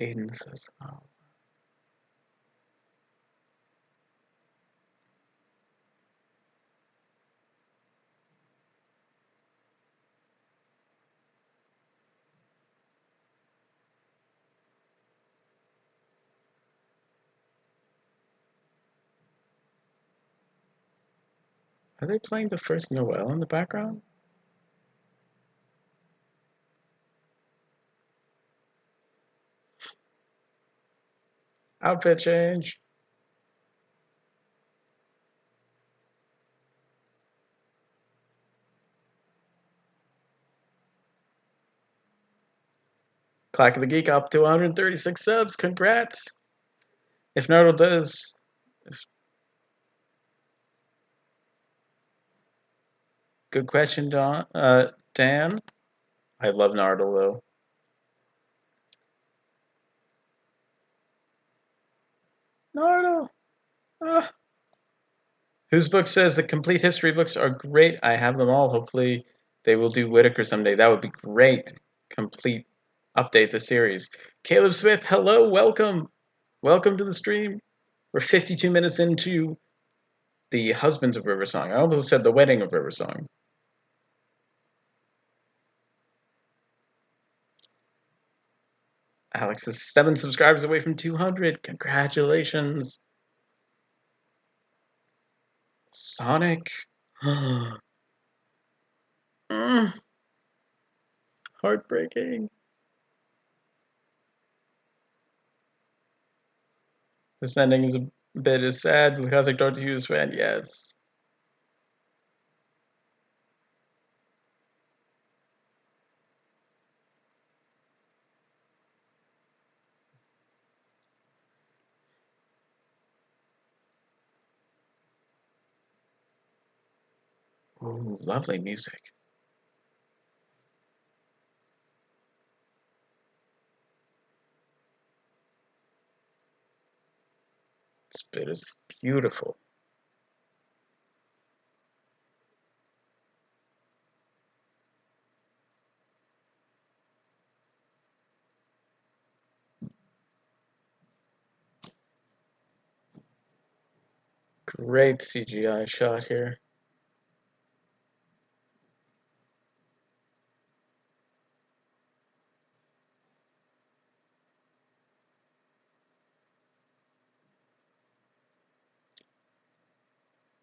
Aiden says, oh. Are they playing the first Noel in the background? Outfit change. Clack of the Geek up to 136 subs. Congrats. If Nardole does. Good question, Dan. I love Nardole, though. Nardole. Whose book says the complete history books are great? I have them all. Hopefully, they will do Whitaker someday. That would be great. Complete update the series. Caleb Smith, hello, welcome. Welcome to the stream. We're 52 minutes into the Husbands of River Song. I almost said the Wedding of River Song. Alex is 7 subscribers away from 200. Congratulations. Sonic. Heartbreaking. This ending is a bit sad. The classic Doctor Who's fan, yes. Ooh, lovely music. This bit is beautiful. Great CGI shot here.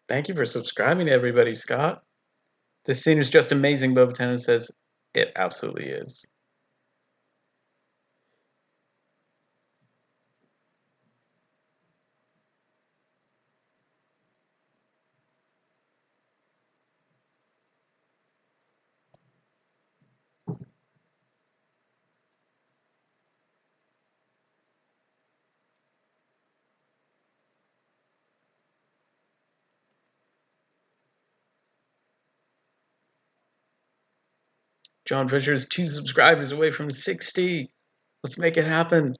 Thank you for subscribing to everybody, Scott. This scene is just amazing, Boba Tennant says. It absolutely is. John Fisher is 2 subscribers away from 60. Let's make it happen.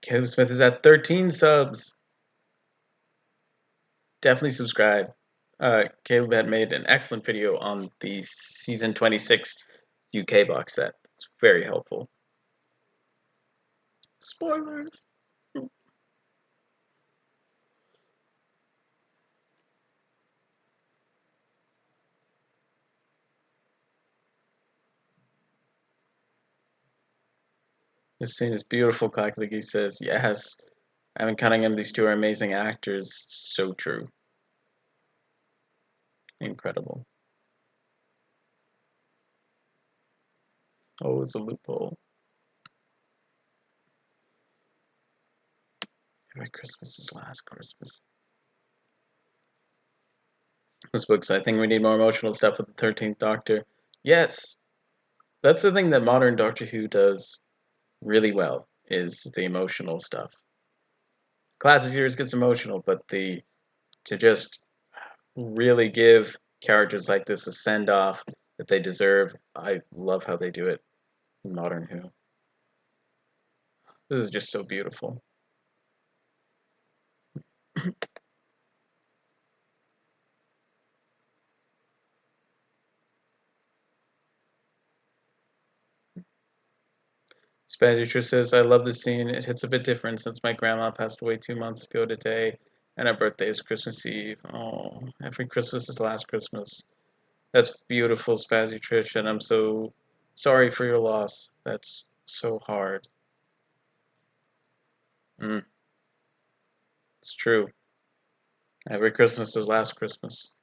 Caleb Smith is at 13 subs. Definitely subscribe. Caleb had made an excellent video on the season 26 UK box set. It's very helpful. Spoilers. This scene is beautiful, Clacklicky says. Yes. Evan Cunningham, these 2 are amazing actors. So true. Incredible. Oh, it's a loophole. Every Christmas is last Christmas. This book, so I think we need more emotional stuff with the 13th Doctor. Yes. That's the thing that modern Doctor Who does really well, is the emotional stuff. Classic series gets emotional, but to just really give characters like this a send off that they deserve, I love how they do it in Modern Who. This is just so beautiful. Spanish says, I love the scene. It hits a bit different since my grandma passed away 2 months ago today, and our birthday is Christmas Eve. Oh, every Christmas is last Christmas. That's beautiful, Spazzy Trish, and I'm so sorry for your loss. That's so hard. Mm, it's true. Every Christmas is last Christmas.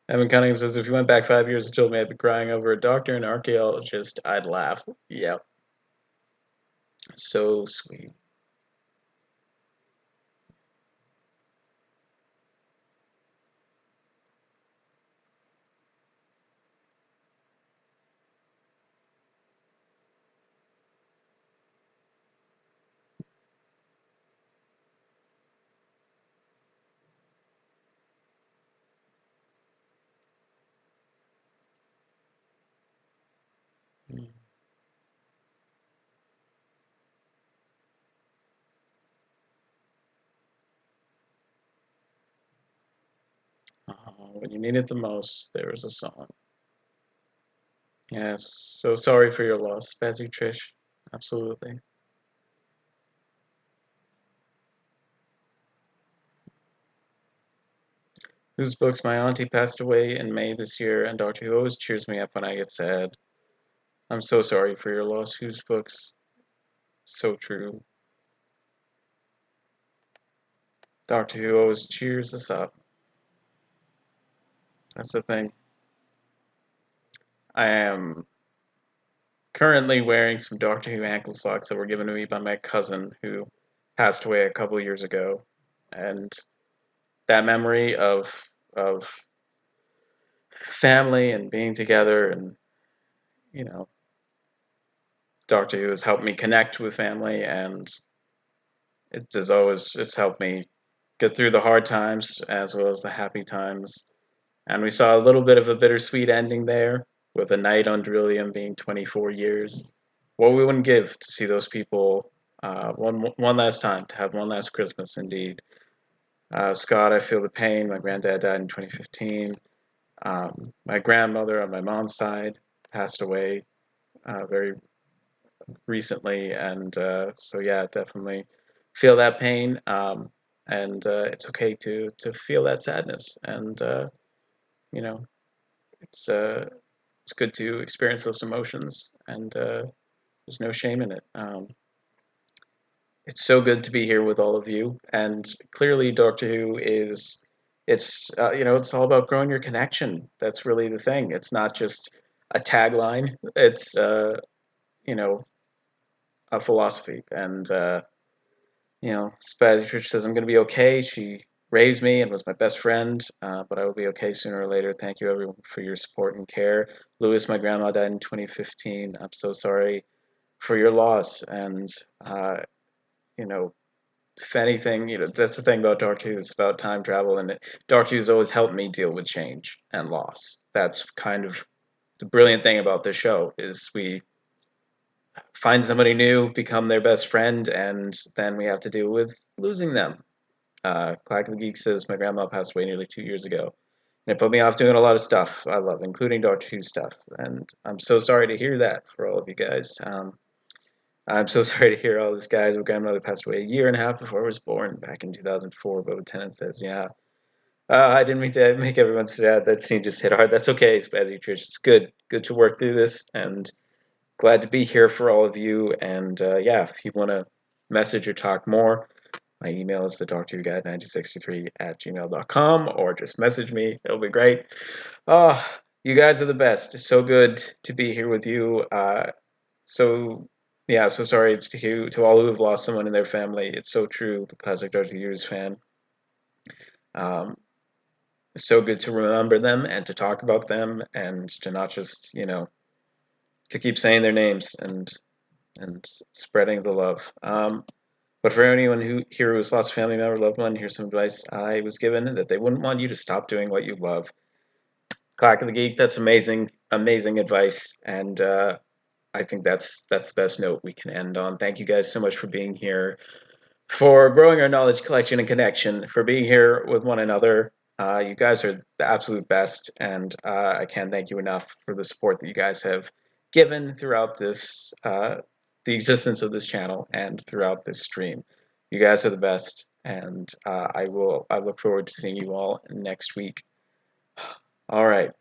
Evan Cunningham says, if you went back 5 years and told me I'd be crying over a doctor and archaeologist, I'd laugh. Yep. So sweet. Mm. When you need it the most, there is a song. Yes, so sorry for your loss, Spazzy Trish. Absolutely. Whose books? My auntie passed away in May this year, and Doctor Who always cheers me up when I get sad. I'm so sorry for your loss. Whose books? So true. Doctor Who always cheers us up. That's the thing. I am currently wearing some Doctor Who ankle socks that were given to me by my cousin who passed away a couple years ago, and that memory of family and being together, and you know, Doctor Who has helped me connect with family, and it's helped me get through the hard times as well as the happy times. And we saw a little bit of a bittersweet ending there with a night on Drillium being 24 years. What we wouldn't give to see those people one last time, to have one last Christmas indeed. Scott, I feel the pain. My granddad died in 2015. My grandmother on my mom's side passed away very recently, and so yeah, definitely feel that pain. And it's okay to feel that sadness, and you know, it's good to experience those emotions, and there's no shame in it. It's so good to be here with all of you, and clearly, Doctor Who is. It's all about growing your connection. That's really the thing. It's not just a tagline. It's you know a philosophy, and Spatrish says, I'm going to be okay. She raised me and was my best friend, but I will be okay sooner or later. Thank you, everyone, for your support and care. Lewis, my grandma died in 2015. I'm so sorry for your loss. And, you know, if anything, that's the thing about Doctor Who. It's about time travel, and Doctor Who's always helped me deal with change and loss. That's kind of the brilliant thing about this show is we find somebody new, become their best friend, and then we have to deal with losing them. Clack the Geek says, my grandma passed away nearly 2 years ago. And it put me off doing a lot of stuff I love, including Doctor Who stuff. And I'm so sorry to hear that for all of you guys. I'm so sorry to hear all this, guys. My grandmother passed away a year and a half before I was born, back in 2004. But Lieutenant says, yeah. I didn't mean to make everyone sad. That scene just hit hard. That's okay, Spazzy Trish. It's good to work through this, and glad to be here for all of you. And yeah, if you want to message or talk more, my email is thedoctorguide1963@gmail.com, or just message me. It'll be great. Oh, you guys are the best. It's so good to be here with you. So yeah, so sorry to all who have lost someone in their family. It's so true. The classic Doctor Who's fan. It's so good to remember them and to talk about them, and to not just to keep saying their names. And and spreading the love. But for anyone here who has lost a family member, loved one, here's some advice I was given that they wouldn't want you to stop doing what you love. Clack of the Geek, that's amazing, amazing advice, and I think that's the best note we can end on. Thank you guys so much for being here, for growing our knowledge collection and connection, for being here with one another. You guys are the absolute best, and I can't thank you enough for the support that you guys have given throughout this, the existence of this channel, and throughout this stream. You guys are the best, and I look forward to seeing you all next week. All right.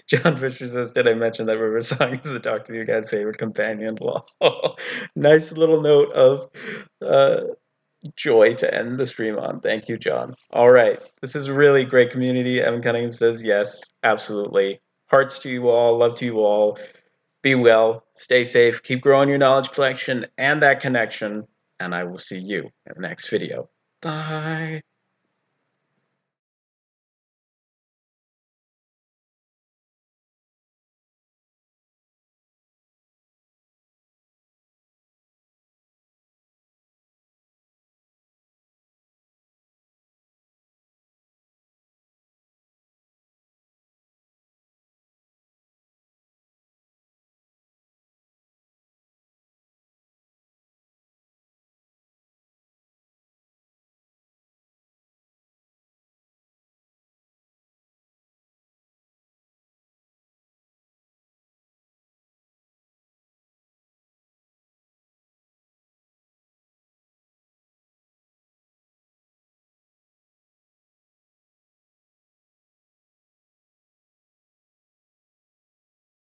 John Fisher says, "Did I mention that River Song is the Doctor Who guy's favorite companion?" Well, nice little note of joy to end the stream on. Thank you, John. All right. This is a really great community. Evan Cunningham says, yes, absolutely. Hearts to you all. Love to you all. Be well. Stay safe. Keep growing your knowledge collection and that connection. And I will see you in the next video. Bye.